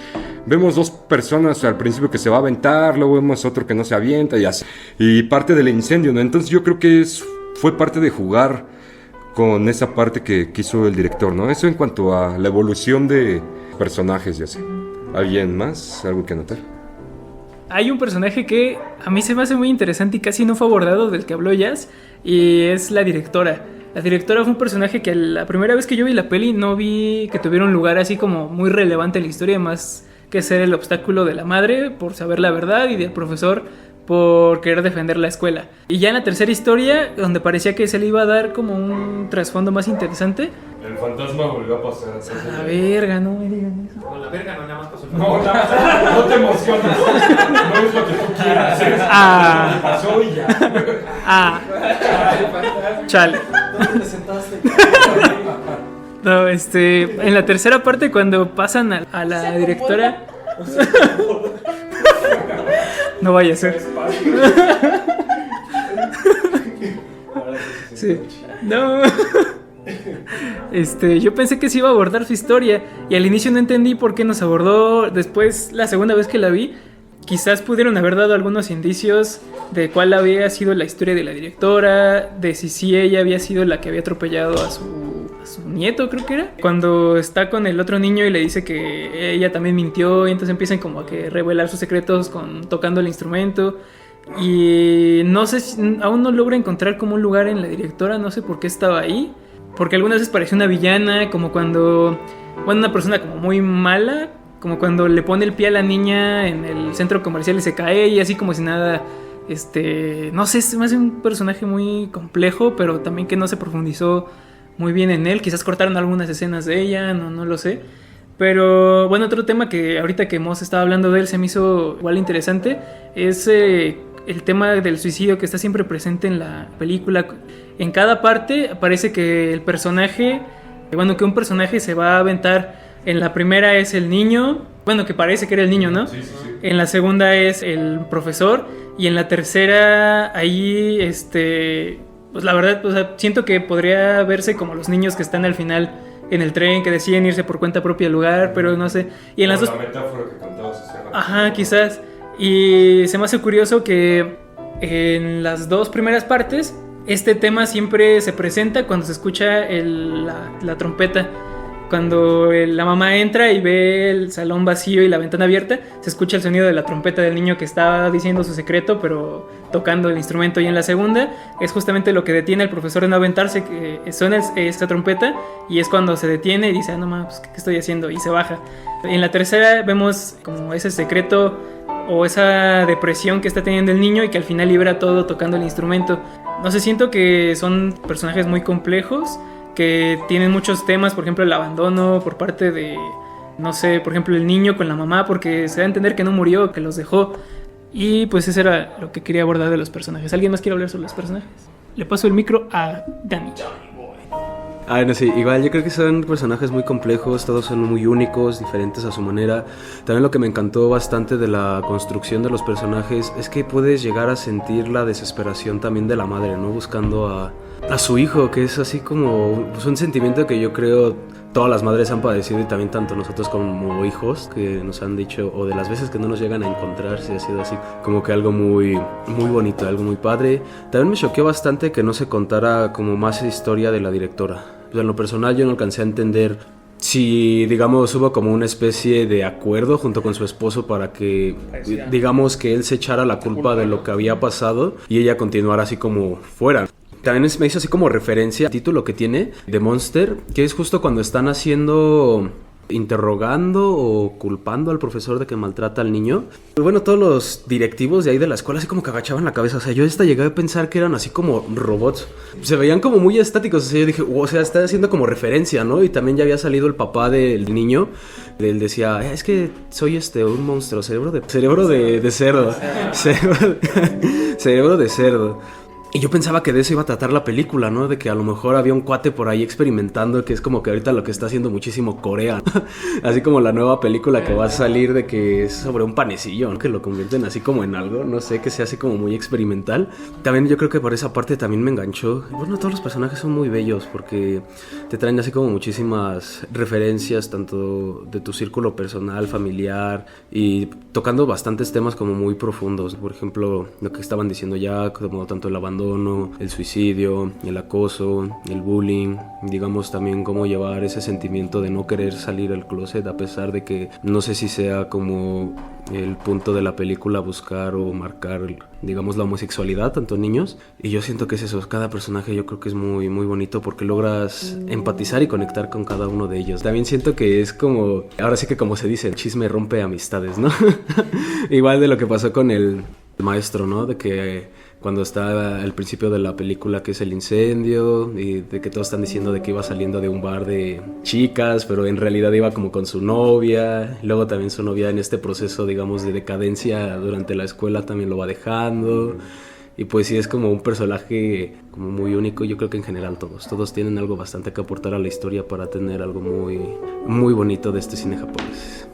vemos dos personas al principio que se va a aventar, luego vemos otro que no se avienta y así. Y parte del incendio, ¿no? Entonces yo creo que fue parte de jugar con esa parte que quiso el director, ¿no? Eso en cuanto a la evolución de personajes y así. ¿Alguien más? ¿Algo que anotar?
Hay un personaje que a mí se me hace muy interesante y casi no fue abordado, del que habló Jazz, y es la directora. La directora fue un personaje que la primera vez que yo vi la peli no vi que tuviera un lugar así como muy relevante en la historia, más que ser el obstáculo de la madre por saber la verdad y del profesor por querer defender la escuela. Y ya en la tercera historia, donde parecía que se le iba a dar como un trasfondo más interesante.
El fantasma volvió a pasar.
A la verga, no me digan eso.
No, la verga no, nada más pasó.
No, no te emociones. No es lo que tú quieras. Pasó y ya.
Chale. ¿Dónde te sentaste? No, en la tercera parte cuando pasan a la directora. No vaya a ser. Sí. No. Yo pensé que se iba a abordar su historia y al inicio no entendí por qué nos abordó. Después, la segunda vez que la vi, quizás pudieron haber dado algunos indicios de cuál había sido la historia de la directora, de si ella había sido la que había atropellado a su nieto, creo que era. Cuando está con el otro niño y le dice que ella también mintió, y entonces empiezan como a que revelar sus secretos tocando el instrumento. Y no sé, aún no logro encontrar como un lugar en la directora, no sé por qué estaba ahí. Porque algunas veces parecía una villana, como cuando, una persona como muy mala, como cuando le pone el pie a la niña en el centro comercial y se cae y así como si nada. No sé, se me hace un personaje muy complejo, pero también que no se profundizó muy bien en él. Quizás cortaron algunas escenas de ella, no lo sé. Pero bueno, otro tema que ahorita que Moss estaba hablando de él se me hizo igual interesante es el tema del suicidio que está siempre presente en la película. En cada parte parece que el personaje, que un personaje se va a aventar. En la primera es el niño, que parece que era el niño, ¿no? Sí. En la segunda es el profesor y en la tercera ahí, pues la verdad, o sea, siento que podría verse como los niños que están al final en el tren, que deciden irse por cuenta propia al lugar, pero no sé. Y en las dos...
La metáfora que contabas hace rato.
Ajá, quizás. Y se me hace curioso que en las dos primeras partes este tema siempre se presenta cuando se escucha la trompeta. Cuando la mamá entra y ve el salón vacío y la ventana abierta, se escucha el sonido de la trompeta del niño que está diciendo su secreto, pero tocando el instrumento. Y en la segunda es justamente lo que detiene al profesor de no aventarse, que suena esta trompeta y es cuando se detiene y dice, no mames, ¿qué estoy haciendo? Y se baja. En la tercera vemos como ese secreto o esa depresión que está teniendo el niño y que al final libera todo tocando el instrumento. No sé, siento que son personajes muy complejos, que tienen muchos temas, por ejemplo el abandono por parte de, no sé, por ejemplo el niño con la mamá, porque se da a entender que no murió, que los dejó. Y pues eso era lo que quería abordar de los personajes. ¿Alguien más quiere hablar sobre los personajes? Le paso el micro a Dani.
No, sí, igual yo creo que son personajes muy complejos, todos son muy únicos, diferentes a su manera. También lo que me encantó bastante de la construcción de los personajes es que puedes llegar a sentir la desesperación también de la madre, ¿no? Buscando a su hijo, que es así como pues un sentimiento que yo creo todas las madres han padecido y también tanto nosotros como hijos que nos han dicho, o de las veces que no nos llegan a encontrar, si ha sido así, como que algo muy, muy bonito, algo muy padre. También me choqueó bastante que no se contara como más historia de la directora. O sea, en lo personal yo no alcancé a entender si, digamos, hubo como una especie de acuerdo junto con su esposo para que, digamos, que él se echara la culpa de lo que había pasado y ella continuara así como fuera. También me hizo así como referencia al título que tiene de Monster, que es justo cuando están interrogando o culpando al profesor de que maltrata al niño. Pero bueno, todos los directivos de ahí de la escuela así como que agachaban la cabeza. O sea, yo llegué a pensar que eran así como robots. Se veían como muy estáticos. O sea, yo dije, o sea, está haciendo como referencia, ¿no? Y también ya había salido el papá del niño. Él decía, es que soy un monstruo, cerebro de cerdo. Cerebro de cerdo. Y yo pensaba que de eso iba a tratar la película, ¿no? De que a lo mejor había un cuate por ahí experimentando, que es como que ahorita lo que está haciendo muchísimo Corea, ¿no? Así como la nueva película que va a salir de que es sobre un panecillo, ¿no? Que lo convierten así como en algo, no sé, que se hace como muy experimental. También yo creo que por esa parte también me enganchó. Bueno, todos los personajes son muy bellos porque te traen así como muchísimas referencias, tanto de tu círculo personal, familiar, y tocando bastantes temas como muy profundos. Por ejemplo, lo que estaban diciendo ya, como tanto el abandono, el suicidio, el acoso, el bullying, digamos también cómo llevar ese sentimiento de no querer salir del closet a pesar de que no sé si sea como el punto de la película buscar o marcar, digamos, la homosexualidad tanto en niños, y yo siento que es eso, cada personaje yo creo que es muy, muy bonito porque logras empatizar y conectar con cada uno de ellos. También siento que es como, ahora sí que como se dice, el chisme rompe amistades, ¿no? Igual de lo que pasó con el maestro, ¿no? De que cuando está al principio de la película que es el incendio y de que todos están diciendo de que iba saliendo de un bar de chicas, pero en realidad iba como con su novia. Luego también su novia en este proceso, digamos, de decadencia durante la escuela también lo va dejando. Y pues sí, es como un personaje como muy único. Yo creo que en general todos tienen algo bastante que aportar a la historia para tener algo muy, muy bonito de este cine japonés.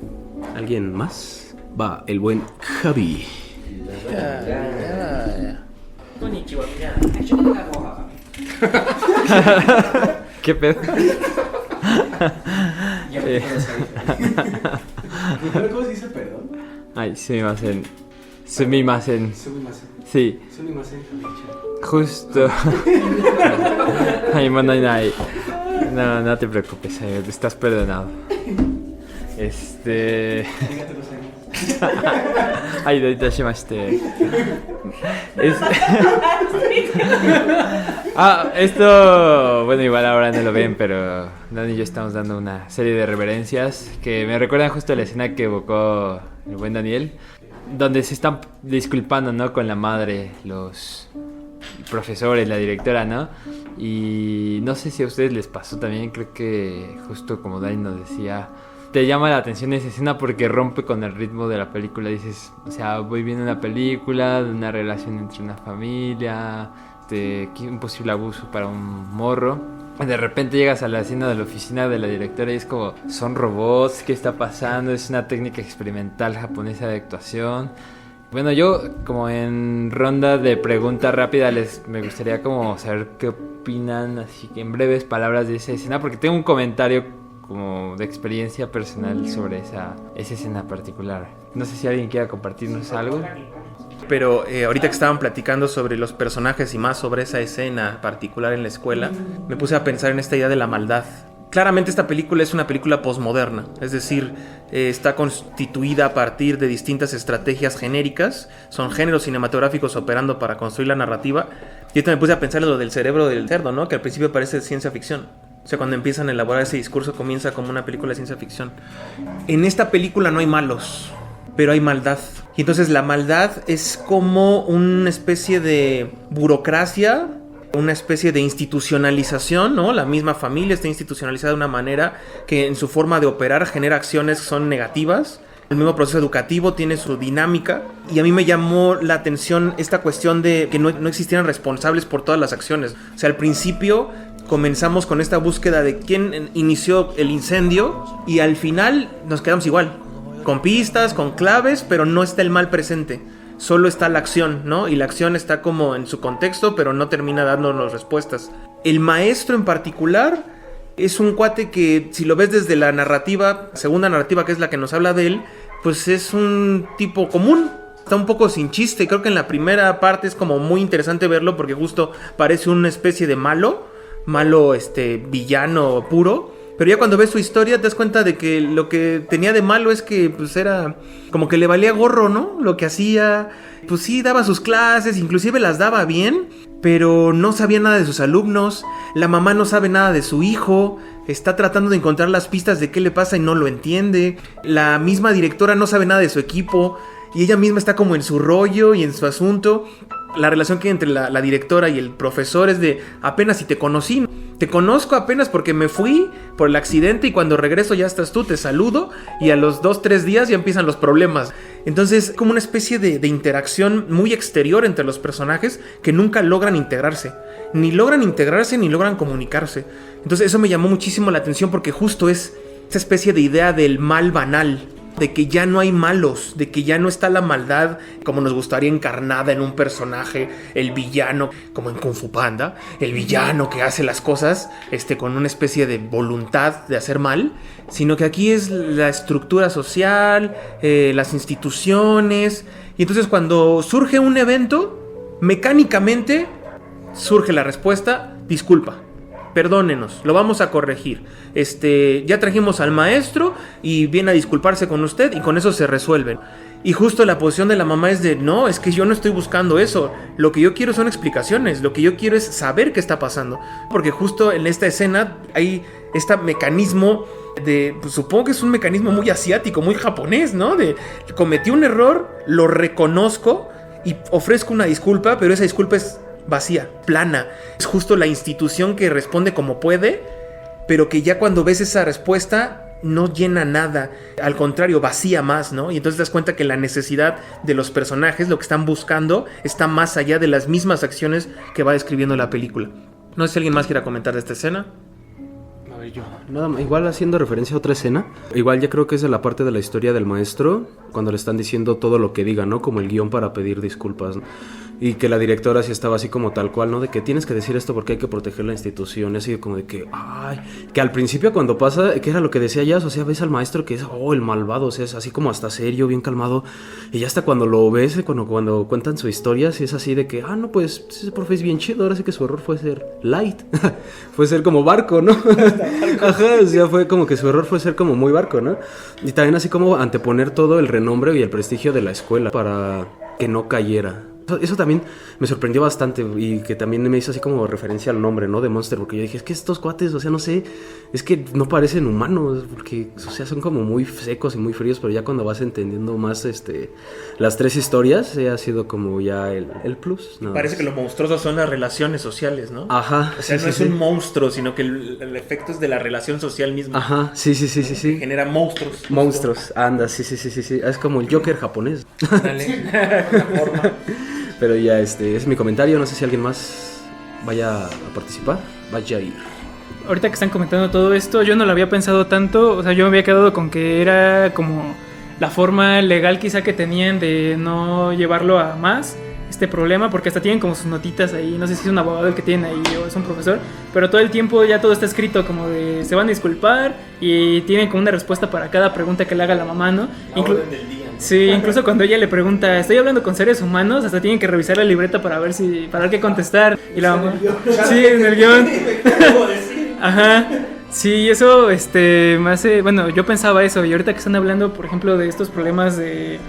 ¿Alguien más? Va, el buen Javi.
¿Qué pedo?
¿Cómo se dice perdón?
Ay, sumimasen. Sí. Justo. Ay, manai. No te preocupes, estás perdonado. Ay, doita shimashite. Esto, bueno, igual ahora no lo ven, pero Dani y yo estamos dando una serie de reverencias que me recuerdan justo a la escena que evocó el buen Daniel, donde se están disculpando, ¿no? Con la madre, los profesores, la directora, ¿no? Y no sé si a ustedes les pasó también, creo que justo como Dani nos decía, te llama la atención esa escena porque rompe con el ritmo de la película. Dices, o sea, voy viendo una película de una relación entre una familia, un posible abuso para un morro. Y de repente llegas a la escena de la oficina de la directora y es como, son robots, ¿qué está pasando? Es una técnica experimental japonesa de actuación. Bueno, yo como en ronda de preguntas rápidas me gustaría como saber qué opinan, así que en breves palabras de esa escena, porque tengo un comentario como de experiencia personal sobre esa escena particular. No sé si alguien quiera compartirnos algo.
Pero ahorita que estaban platicando sobre los personajes y más sobre esa escena particular en la escuela, me puse a pensar en esta idea de la maldad. Claramente esta película es una película posmoderna, es decir, está constituida a partir de distintas estrategias genéricas, son géneros cinematográficos operando para construir la narrativa. Y esto me puse a pensar en lo del cerebro del cerdo, ¿no? Que al principio parece ciencia ficción. O sea, cuando empiezan a elaborar ese discurso comienza como una película de ciencia ficción. En esta película no hay malos, pero hay maldad. Y entonces la maldad es como una especie de burocracia, una especie de institucionalización, ¿no? La misma familia está institucionalizada de una manera que en su forma de operar genera acciones que son negativas. El mismo proceso educativo tiene su dinámica. Y a mí me llamó la atención esta cuestión de que no existieran responsables por todas las acciones. O sea, al principio comenzamos con esta búsqueda de quién inició el incendio y al final nos quedamos igual, con pistas, con claves, pero no está el mal presente, solo está la acción, ¿no? Y la acción está como en su contexto, pero no termina dándonos respuestas. El maestro en particular Es un cuate que, si lo ves desde la narrativa, segunda narrativa, que es la que nos habla de él, pues es un tipo común. Está un poco sin chiste. Creo que en la primera parte es como muy interesante verlo porque justo parece una especie de malo, villano puro. Pero ya cuando ves su historia te das cuenta de que lo que tenía de malo es que pues era como que le valía gorro, ¿no? Lo que hacía, pues sí, daba sus clases, inclusive las daba bien, pero no sabía nada de sus alumnos. La mamá no sabe nada de su hijo, está tratando de encontrar las pistas de qué le pasa y no lo entiende. La misma directora no sabe nada de su equipo y ella misma está como en su rollo y en su asunto. La relación que hay entre la directora y el profesor es de apenas si te conocí. Te conozco apenas porque me fui por el accidente y cuando regreso ya estás tú, te saludo y a los 2-3 días ya empiezan los problemas. Entonces como una especie de interacción muy exterior entre los personajes que nunca logran integrarse. Ni logran integrarse ni logran comunicarse. Entonces eso me llamó muchísimo la atención porque justo es esa especie de idea del mal banal. De que ya no hay malos, de que ya no está la maldad como nos gustaría encarnada en un personaje, el villano, como en Kung Fu Panda, el villano que hace las cosas con una especie de voluntad de hacer mal, sino que aquí es la estructura social, las instituciones, y entonces cuando surge un evento, mecánicamente surge la respuesta, disculpa. Perdónenos, lo vamos a corregir. Ya trajimos al maestro y viene a disculparse con usted y con eso se resuelven. Y justo la posición de la mamá es de, no, es que yo no estoy buscando eso. Lo que yo quiero son explicaciones, lo que yo quiero es saber qué está pasando. Porque justo en esta escena hay este mecanismo de, pues, supongo que es un mecanismo muy asiático, muy japonés, ¿no? De, cometí un error, lo reconozco y ofrezco una disculpa, pero esa disculpa es vacía, plana. Es justo la institución que responde como puede, pero que ya cuando ves esa respuesta no llena nada, al contrario, vacía más, ¿no? Y entonces te das cuenta que la necesidad de los personajes, lo que están buscando, está más allá de las mismas acciones que va describiendo la película. No sé si alguien más quiera comentar de esta escena.
A ver, yo, nada más, igual haciendo referencia a otra escena, igual ya creo que es de la parte de la historia del maestro, cuando le están diciendo todo lo que diga, ¿no? Como el guión para pedir disculpas, ¿no? Y que la directora sí estaba así como tal cual, ¿no? De que tienes que decir esto porque hay que proteger la institución. Así como de que, ay, que al principio cuando pasa, que era lo que decía Jazz, o sea, ves al maestro que es, el malvado, o sea, es así como hasta serio, bien calmado. Y ya hasta cuando lo ves, cuando cuentan su historia, sí es así de que, no, pues, ese profe es bien chido, ahora sí que su error fue ser light. Fue ser como barco, ¿no? Ajá, o sea, fue como que su error fue ser como muy barco, ¿no? Y también así como anteponer todo el renombre y el prestigio de la escuela para que no cayera. Eso también me sorprendió bastante y que también me hizo así como referencia al nombre, ¿no? De Monster, porque yo dije, es que estos cuates, o sea, no sé, es que no parecen humanos, porque, o sea, son como muy secos y muy fríos, pero ya cuando vas entendiendo más las tres historias, ha sido como ya el plus, ¿no?
Parece que lo monstruoso son las relaciones sociales, ¿no?
Ajá.
O sea, no es un monstruo, sino que el efecto es de la relación social misma.
Ajá, sí.
Que genera monstruos.
Monstruos, anda, sí. Es como el Joker japonés.
Dale, una forma.
Pero ya es mi comentario, no sé si alguien más vaya a participar, vaya a ir.
Ahorita que están comentando todo esto, yo no lo había pensado tanto, o sea, yo me había quedado con que era como la forma legal quizá que tenían de no llevarlo a más este problema, porque hasta tienen como sus notitas ahí, no sé si es un abogado el que tienen ahí o es un profesor, pero todo el tiempo ya todo está escrito como de se van a disculpar y tienen como una respuesta para cada pregunta que le haga la mamá, ¿no?
Orden del día.
Sí, incluso cuando ella le pregunta, ¿estoy hablando con seres humanos? Hasta tienen que revisar la libreta para ver qué contestar. Y la mamá, sí, en el guión. Ajá. Sí, eso me hace, bueno, yo pensaba eso y ahorita que están hablando, por ejemplo, de estos problemas de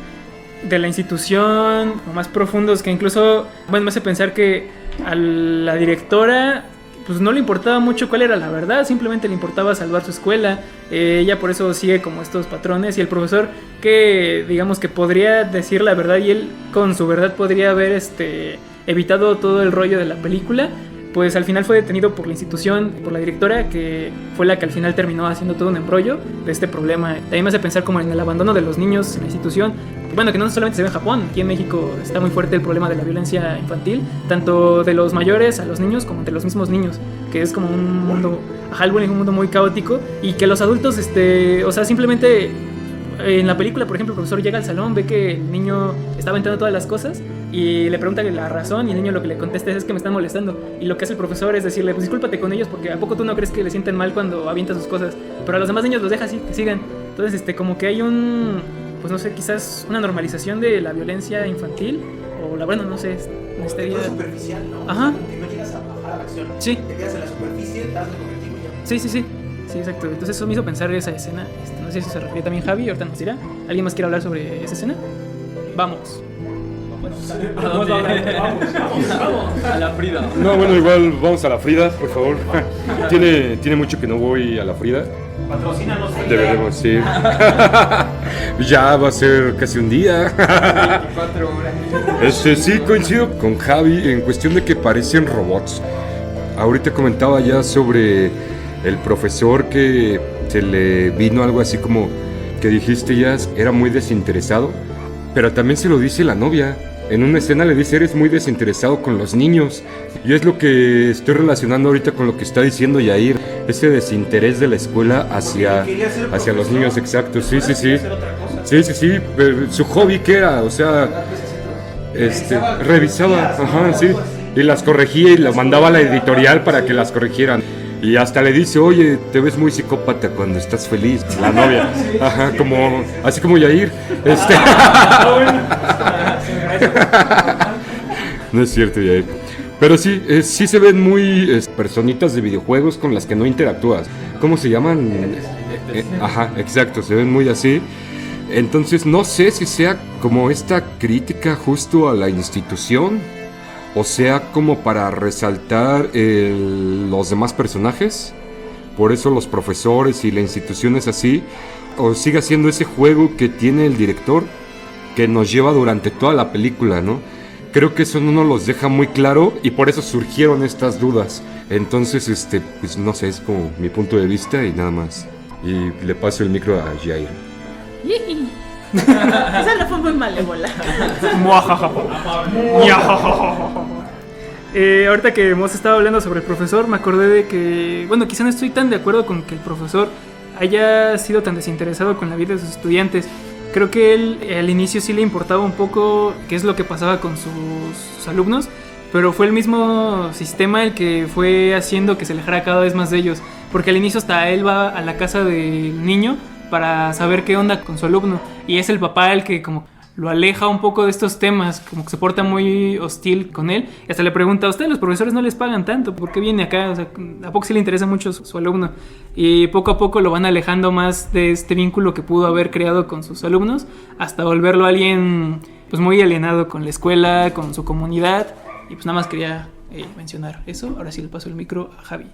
la institución, o más profundos, que incluso, bueno, me hace pensar que a la directora pues no le importaba mucho cuál era la verdad, simplemente le importaba salvar su escuela. Ella por eso sigue como estos patrones, y el profesor que digamos que podría decir la verdad y él con su verdad podría haber evitado todo el rollo de la película, pues al final fue detenido por la institución, por la directora, que fue la que al final terminó haciendo todo un embrollo de este problema. También me hace pensar como en el abandono de los niños en la institución. Bueno, que no solamente se ve en Japón, aquí en México está muy fuerte el problema de la violencia infantil, tanto de los mayores a los niños como entre los mismos niños, que es como un mundo, el bullying es un mundo muy caótico, y que los adultos, o sea, simplemente en la película, por ejemplo, el profesor llega al salón, ve que el niño está aventando todas las cosas y le pregunta la razón y el niño lo que le contesta es que me están molestando. Y lo que hace el profesor es decirle, pues discúlpate con ellos porque ¿a poco tú no crees que le sienten mal cuando avienta sus cosas? Pero a los demás niños los deja así, que sigan. Entonces, como que hay pues no sé, quizás una normalización de la violencia infantil o la, bueno, no sé,
todo superficial, ¿no?
Ajá.
Que no llegas a bajar a la acción.
Sí.
Te quedas en la superficie, das el objetivo y ya.
Sí, exacto. Entonces eso me hizo pensar esa escena. No sé si se refería también Javi, ahorita nos dirá. ¿Alguien más quiere hablar sobre esa escena? Vamos.
¿A dónde? Vamos. A la Frida.
No, bueno, igual vamos a la Frida, por favor. Tiene mucho que no voy a la Frida.
Patrocínanos.
Deberemos, sí. Ya va a ser casi un día.
24 horas.
Sí, coincido con Javi en cuestión de que parecen robots. Ahorita comentaba ya sobre el profesor que se le vino algo así como que dijiste ya, era muy desinteresado. Pero también se lo dice la novia. En una escena le dice, eres muy desinteresado con los niños. Y es lo que estoy relacionando ahorita con lo que está diciendo Yair. Ese desinterés de la escuela hacia los niños, exacto. Sí. Sí. Pero su hobby, ¿qué era? O sea, revisaba, ajá, sí. Y las corregía y las mandaba a la editorial para que las corrigieran. Y hasta le dice, oye, te ves muy psicópata cuando estás feliz, la novia. Ajá, así como Yair. No es cierto, Yair. Pero sí, sí se ven muy personitas de videojuegos con las que no interactúas. ¿Cómo se llaman? Ajá, exacto, se ven muy así. Entonces no sé si sea como esta crítica justo a la institución o sea como para resaltar los demás personajes. Por eso los profesores y la institución es así. O siga siendo ese juego que tiene el director que nos lleva durante toda la película, ¿no? Creo que eso no nos los deja muy claro y por eso surgieron estas dudas. Entonces, pues no sé, es como mi punto de vista y nada más. Y le paso el micro a Jair.
Esa no fue muy malévola.
Ahorita que hemos estado hablando sobre el profesor, me acordé de que, bueno, quizá no estoy tan de acuerdo con que el profesor haya sido tan desinteresado con la vida de sus estudiantes. Creo que él al inicio sí le importaba un poco qué es lo que pasaba con sus alumnos, pero fue el mismo sistema el que fue haciendo que se alejara cada vez más de ellos, porque al inicio hasta él va a la casa del niño para saber qué onda con su alumno, y es el papá el que como lo aleja un poco de estos temas, como que se porta muy hostil con él, y hasta le pregunta, ¿a ustedes los profesores no les pagan tanto? ¿Por qué viene acá? O sea, ¿a poco sí le interesa mucho su alumno? Y poco a poco lo van alejando más de este vínculo que pudo haber creado con sus alumnos, hasta volverlo alguien pues muy alienado con la escuela, con su comunidad, y pues nada más quería mencionar eso. Ahora sí le paso el micro a Javi.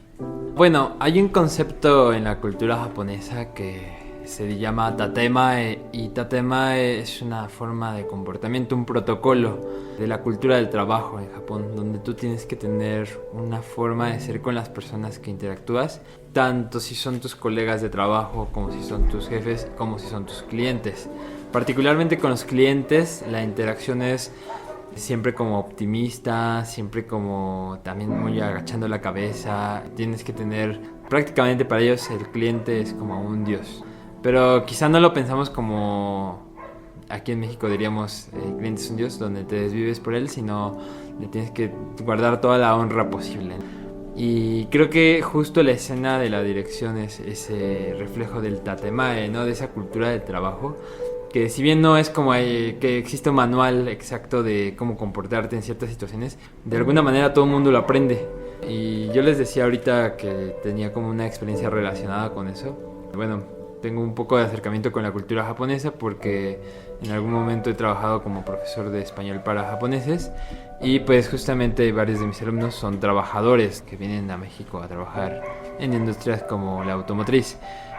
Bueno, hay un concepto en la cultura japonesa que se llama tatemae, y tatemae es una forma de comportamiento, un protocolo de la cultura del trabajo en Japón, donde tú tienes que tener una forma de ser con las personas que interactúas, tanto si son tus colegas de trabajo, como si son tus jefes, como si son tus clientes. Particularmente con los clientes, la interacción es siempre como optimista, siempre como también muy agachando la cabeza. Tienes que tener, prácticamente para ellos el cliente es como un dios. Pero quizá no lo pensamos como aquí en México diríamos el cliente es un dios, donde te desvives por él, sino le tienes que guardar toda la honra posible. Y creo que justo la escena de la dirección es ese reflejo del tatemae, ¿no? De esa cultura del trabajo, que si bien no es como que existe un manual exacto de cómo comportarte en ciertas situaciones, de alguna manera todo el mundo lo aprende. Y yo les decía ahorita que tenía como una experiencia relacionada con eso. Bueno, tengo un poco de acercamiento con la cultura japonesa porque en algún momento he trabajado como profesor de español para japoneses y pues justamente varios de mis alumnos son trabajadores que vienen a México a trabajar en industrias como la automotriz.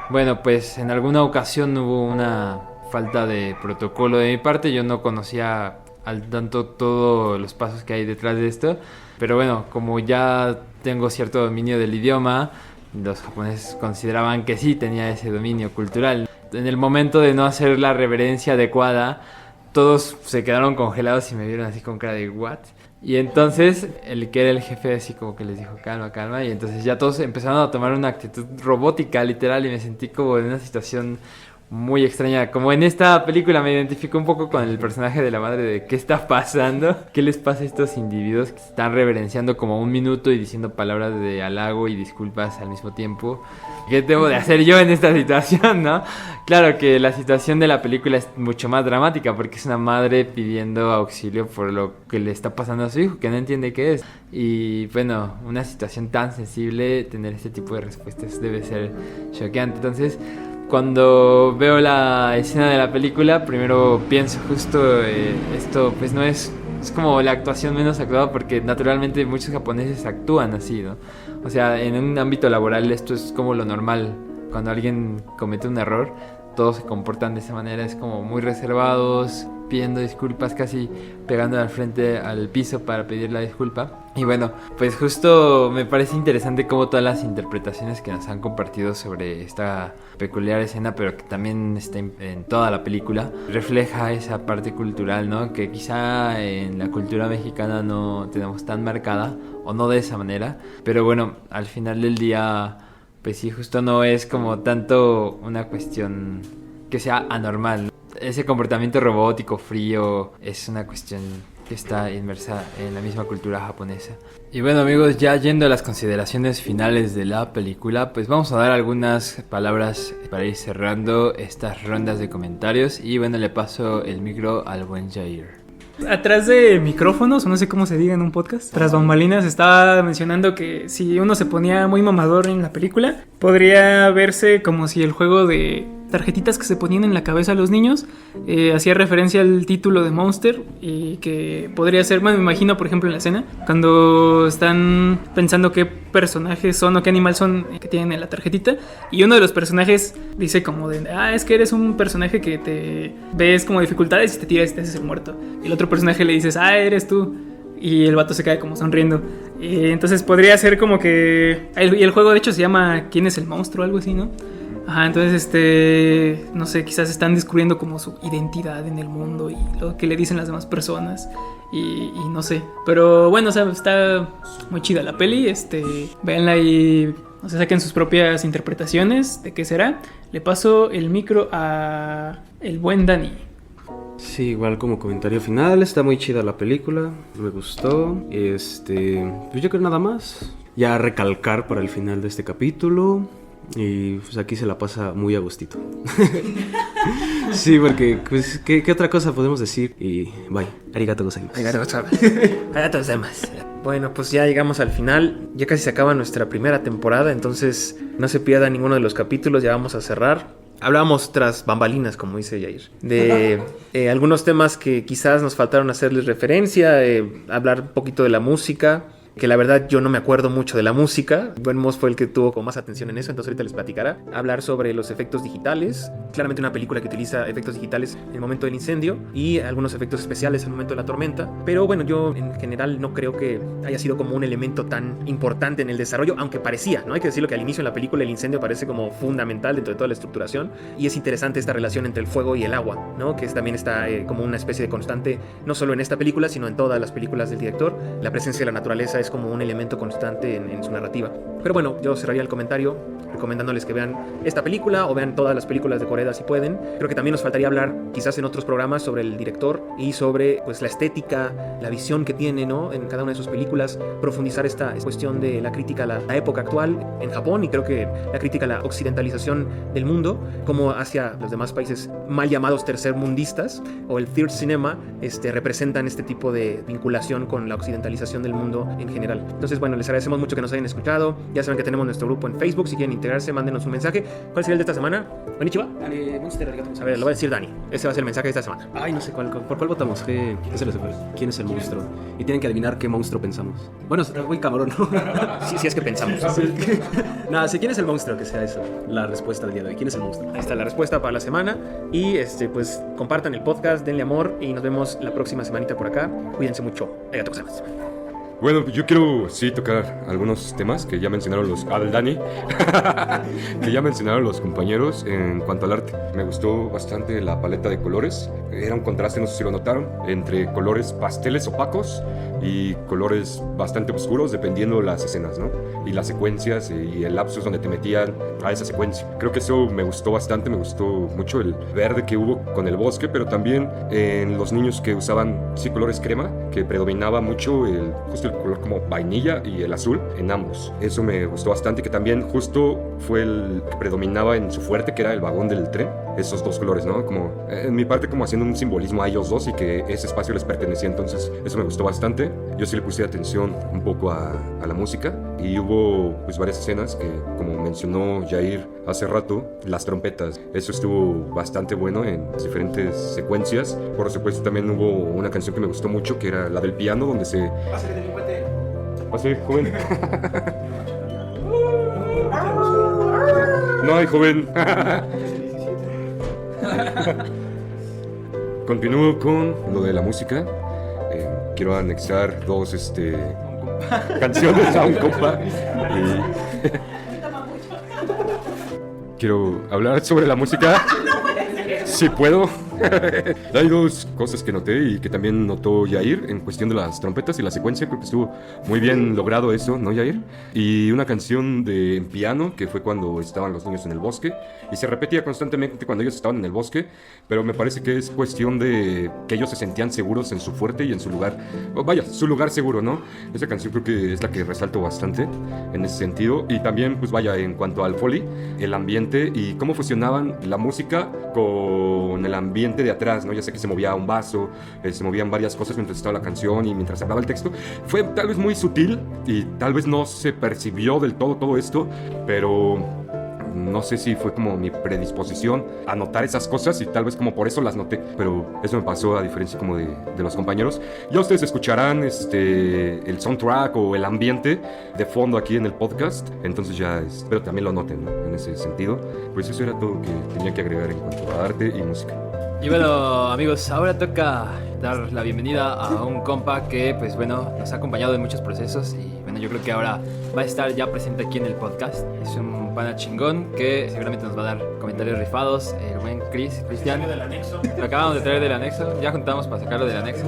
Bueno, pues en alguna ocasión hubo una falta de protocolo de mi parte, yo no conocía al tanto todos los pasos que hay detrás de esto, pero bueno, como ya tengo cierto dominio del idioma, los japoneses consideraban que sí tenía ese dominio cultural. En el momento de no hacer la reverencia adecuada, todos se quedaron congelados y me vieron así con cara de ¿what? Y entonces el que era el jefe así como que les dijo calma, calma, y entonces ya todos empezaron a tomar una actitud robótica literal y me sentí como en una situación muy extraña. Como en esta película me identifico un poco con el personaje de la madre de qué está pasando, qué les pasa a estos individuos que se están reverenciando como un minuto y diciendo palabras de halago y disculpas al mismo tiempo. ¿Qué debo de hacer yo en esta situación, no? Claro que la situación de la película es mucho más dramática porque es una madre pidiendo auxilio por lo que le está pasando a su hijo, que no entiende qué es. Y bueno, una situación tan sensible, tener este tipo de respuestas debe ser choqueante. Entonces, cuando veo la escena de la película, primero pienso justo esto pues no es como la actuación menos actuada, porque naturalmente muchos japoneses actúan así, ¿no? O sea, en un ámbito laboral esto es como lo normal. Cuando alguien comete un error, todos se comportan de esa manera, es como muy reservados, pidiendo disculpas, casi pegando al frente al piso para pedir la disculpa. Y bueno, pues justo me parece interesante cómo todas las interpretaciones que nos han compartido sobre esta peculiar escena, pero que también está en toda la película, refleja esa parte cultural, ¿no? Que quizá en la cultura mexicana no tenemos tan marcada, o no de esa manera, pero bueno, al final del día, pues sí, justo no es como tanto una cuestión que sea anormal. Ese comportamiento robótico, frío, es una cuestión que está inmersa en la misma cultura japonesa. Y bueno, amigos, ya yendo a las consideraciones finales de la película, pues vamos a dar algunas palabras para ir cerrando estas rondas de comentarios. Y bueno, le paso el micro al buen Jair.
Atrás de micrófonos, o no sé cómo se diga en un podcast, tras bambalinas, estaba mencionando que si uno se ponía muy mamador en la película, podría verse como si el juego de tarjetitas que se ponían en la cabeza a los niños hacía referencia al título de Monster, y que podría ser, bueno, me imagino por ejemplo en la escena cuando están pensando qué personajes son o qué animal son que tienen en la tarjetita, y uno de los personajes dice como de, es que eres un personaje que te ves como dificultades y te tiras y te haces el muerto, y el otro personaje le dices, eres tú, y el vato se cae como sonriendo. Entonces podría ser como que, y el juego de hecho se llama ¿Quién es el monstruo? Algo así, ¿no? Ajá, entonces no sé, quizás están descubriendo como su identidad en el mundo y lo que le dicen las demás personas y no sé, pero bueno, o sea, está muy chida la peli, véanla y no sé, saquen sus propias interpretaciones de qué será. Le paso el micro a el buen Dani.
Sí, igual como comentario final, está muy chida la película, me gustó, pues yo creo nada más, ya recalcar para el final de este capítulo. Y pues aquí se la pasa muy a gustito. Sí, porque pues ¿qué otra cosa podemos decir? Y bye, arigato gozaimasu.
Arigato gozaimasu. Bueno, pues ya llegamos al final. Ya casi se acaba nuestra primera temporada, entonces no se pierda ninguno de los capítulos. Ya vamos a cerrar. Hablábamos tras bambalinas, como dice Jair, de algunos temas que quizás nos faltaron hacerles referencia, hablar un poquito de la música, que la verdad yo no me acuerdo mucho de la música. Buen Moss fue el que tuvo con más atención en eso, entonces ahorita les platicará. Hablar sobre los efectos digitales, claramente una película que utiliza efectos digitales en el momento del incendio y algunos efectos especiales en el momento de la tormenta, pero bueno, yo en general no creo que haya sido como un elemento tan importante en el desarrollo, aunque parecía, ¿no? Hay que decirlo que al inicio de la película el incendio parece como fundamental dentro de toda la estructuración, y es interesante esta relación entre el fuego y el agua, ¿no? Que también está como una especie de constante, no solo en esta película, sino en todas las películas del director. La presencia de la naturaleza es como un elemento constante en su narrativa. Pero bueno, yo cerraría el comentario recomendándoles que vean esta película o vean todas las películas de Koreda si pueden. Creo que también nos faltaría hablar quizás en otros programas sobre el director y sobre pues la estética, la visión que tiene, ¿no? En cada una de sus películas, profundizar esta cuestión de la crítica a la época actual en Japón, y creo que la crítica a la occidentalización del mundo, como hacia los demás países mal llamados tercermundistas o el third cinema representan este tipo de vinculación con la occidentalización del mundo en general. Entonces, bueno, les agradecemos mucho que nos hayan escuchado. Ya saben que tenemos nuestro grupo en Facebook. Si quieren integrarse, mándenos un mensaje. ¿Cuál sería el de esta semana? ¿Konnichiwa? A ver, lo va a decir Dani. Ese va a ser el mensaje de esta semana.
Ay, no sé por cuál votamos. ¿Qué se les ocurre? ¿Quién es el monstruo? Y tienen que adivinar qué monstruo pensamos. Bueno, es muy cabrón, ¿no?
Sí, es que pensamos.
Nada, si quién es el monstruo, que sea eso. La respuesta del día de hoy. ¿Quién es el monstruo?
Ahí está la respuesta para la semana. Y pues compartan el podcast, denle amor y nos vemos la próxima semanita por acá. Cuídense mucho. Arigatou gozaimasu.
Bueno, yo quiero sí tocar algunos temas que ya mencionaron los Dani, que ya mencionaron los compañeros en cuanto al arte. Me gustó bastante la paleta de colores. Era un contraste, no sé si lo notaron, entre colores pasteles opacos y colores bastante oscuros dependiendo de las escenas, ¿no? Y las secuencias y el lapsus donde te metían a esa secuencia. Creo que eso me gustó bastante, me gustó mucho el verde que hubo con el bosque, pero también en los niños que usaban sí colores crema, que predominaba mucho justo el color como vainilla y el azul en ambos. Eso me gustó bastante, que también justo fue el que predominaba en su fuerte, que era el vagón del tren. Esos dos colores, ¿no? Como en mi parte como haciendo un simbolismo a ellos dos y que ese espacio les pertenecía, entonces eso me gustó bastante. Yo sí le puse atención un poco a la música y hubo pues varias escenas que, como mencionó Jair hace rato, las trompetas, eso estuvo bastante bueno en las diferentes secuencias. Por supuesto también hubo una canción que me gustó mucho, que era la del piano, donde se... Pase, joven. No hay joven. Continúo con lo de la música. Quiero anexar dos canciones a un compa. Quiero hablar sobre la música. Si puedo. Hay dos cosas que noté y que también notó Jair en cuestión de las trompetas y la secuencia. Creo que estuvo muy bien logrado eso, ¿no, Jair? Y una canción de piano que fue cuando estaban los niños en el bosque y se repetía constantemente cuando ellos estaban en el bosque, pero me parece que es cuestión de que ellos se sentían seguros en su fuerte y en su lugar, vaya, su lugar seguro, ¿no? Esa canción creo que es la que resalto bastante en ese sentido. Y también, pues vaya, en cuanto al foley, el ambiente y cómo fusionaban la música con el ambiente de atrás, ¿no? Ya sé que se movía un vaso, se movían varias cosas mientras estaba la canción y mientras hablaba el texto. Fue tal vez muy sutil y tal vez no se percibió del todo esto, pero no sé si fue como mi predisposición a notar esas cosas y tal vez como por eso las noté, pero eso me pasó a diferencia como de los compañeros. Ya ustedes escucharán el soundtrack o el ambiente de fondo aquí en el podcast, entonces ya espero también lo noten, ¿no? En ese sentido. Pues eso era todo que tenía que agregar en cuanto a arte y música.
Y bueno, amigos, ahora toca dar la bienvenida a un compa que, pues bueno, nos ha acompañado en muchos procesos y bueno, yo creo que ahora va a estar ya presente aquí en el podcast. Es un pana chingón que seguramente nos va a dar comentarios rifados, el buen Cristian. Lo acabamos de traer del anexo, ya juntamos para sacarlo del anexo.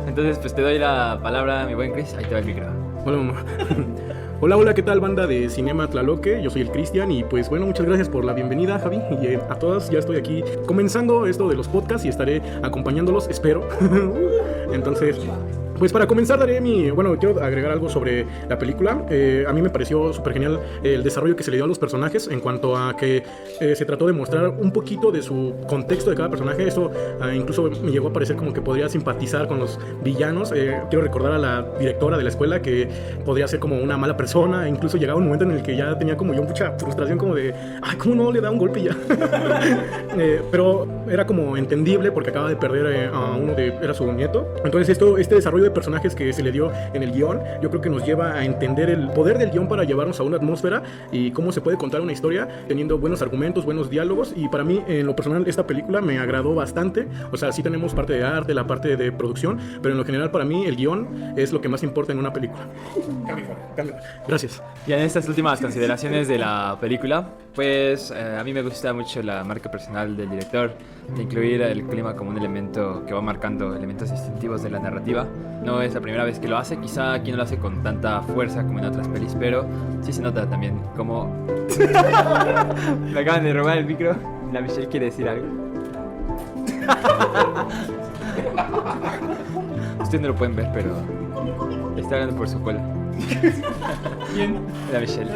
Entonces, pues te doy la palabra, mi buen Chris, ahí te va el micro.
Hola, mamá. Hola, ¿qué tal, banda de Cinema Tlaloque? Yo soy el Cristian y pues bueno, muchas gracias por la bienvenida, Javi, y a todas. Ya estoy aquí comenzando esto de los podcasts y estaré acompañándolos, espero. Entonces, pues para comenzar quiero agregar algo sobre la película. A mí me pareció súper genial el desarrollo que se le dio a los personajes en cuanto a que se trató de mostrar un poquito de su contexto de cada personaje. Eso incluso me llegó a parecer como que podría simpatizar con los villanos. Quiero recordar a la directora de la escuela que podría ser como una mala persona. Incluso llegaba un momento en el que ya tenía como yo mucha frustración como de, ay, ¿cómo no le da un golpe ya? Pero era como entendible porque acaba de perder a uno era su nieto. Entonces este desarrollo de personajes que se le dio en el guión, yo creo que nos lleva a entender el poder del guión para llevarnos a una atmósfera y cómo se puede contar una historia teniendo buenos argumentos, buenos diálogos. Y para mí, en lo personal, esta película me agradó bastante. O sea, sí tenemos parte de arte, la parte de producción, pero en lo general para mí el guión es lo que más importa en una película. Gracias.
Y en estas últimas consideraciones de la película, pues a mí me gusta mucho la marca personal del director de incluir el clima como un elemento que va marcando elementos distintivos de la narrativa. No es la primera vez que lo hace, quizá aquí no lo hace con tanta fuerza como en otras pelis, pero sí se nota también como... Me acaban de robar el micro. La Michelle quiere decir algo. Ustedes no lo pueden ver, pero está hablando por su cola. ¿Quién? La Michelle.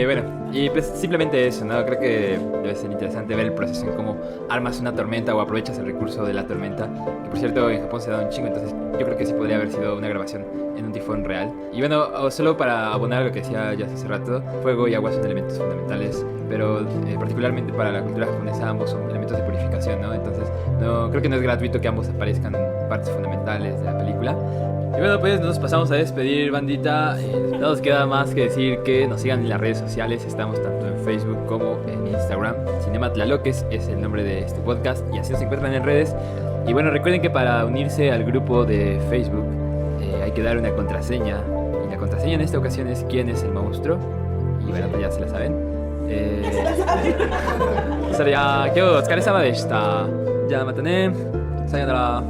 Bueno, y pues simplemente eso, ¿no? Creo que debe ser interesante ver el proceso en cómo armas una tormenta o aprovechas el recurso de la tormenta. Que por cierto, en Japón se da un chingo, entonces yo creo que sí podría haber sido una grabación en un tifón real. Y bueno, solo para abonar lo que decía ya hace rato, fuego y agua son elementos fundamentales, pero particularmente para la cultura japonesa ambos son elementos de purificación, ¿no? Entonces creo que no es gratuito que ambos aparezcan en partes fundamentales de la película. Y bueno, pues nos pasamos a despedir, bandita. No nos queda más que decir que nos sigan en las redes sociales. Estamos tanto en Facebook como en Instagram. Cinema Tlaloques es el nombre de este podcast y así nos encuentran en redes. Y bueno, recuerden que para unirse al grupo de Facebook hay que dar una contraseña. Y la contraseña en esta ocasión es quién es el monstruo. Y bueno, pues ya se la saben. それじゃあ今日お疲れ様でした。じゃあまたね。さよなら。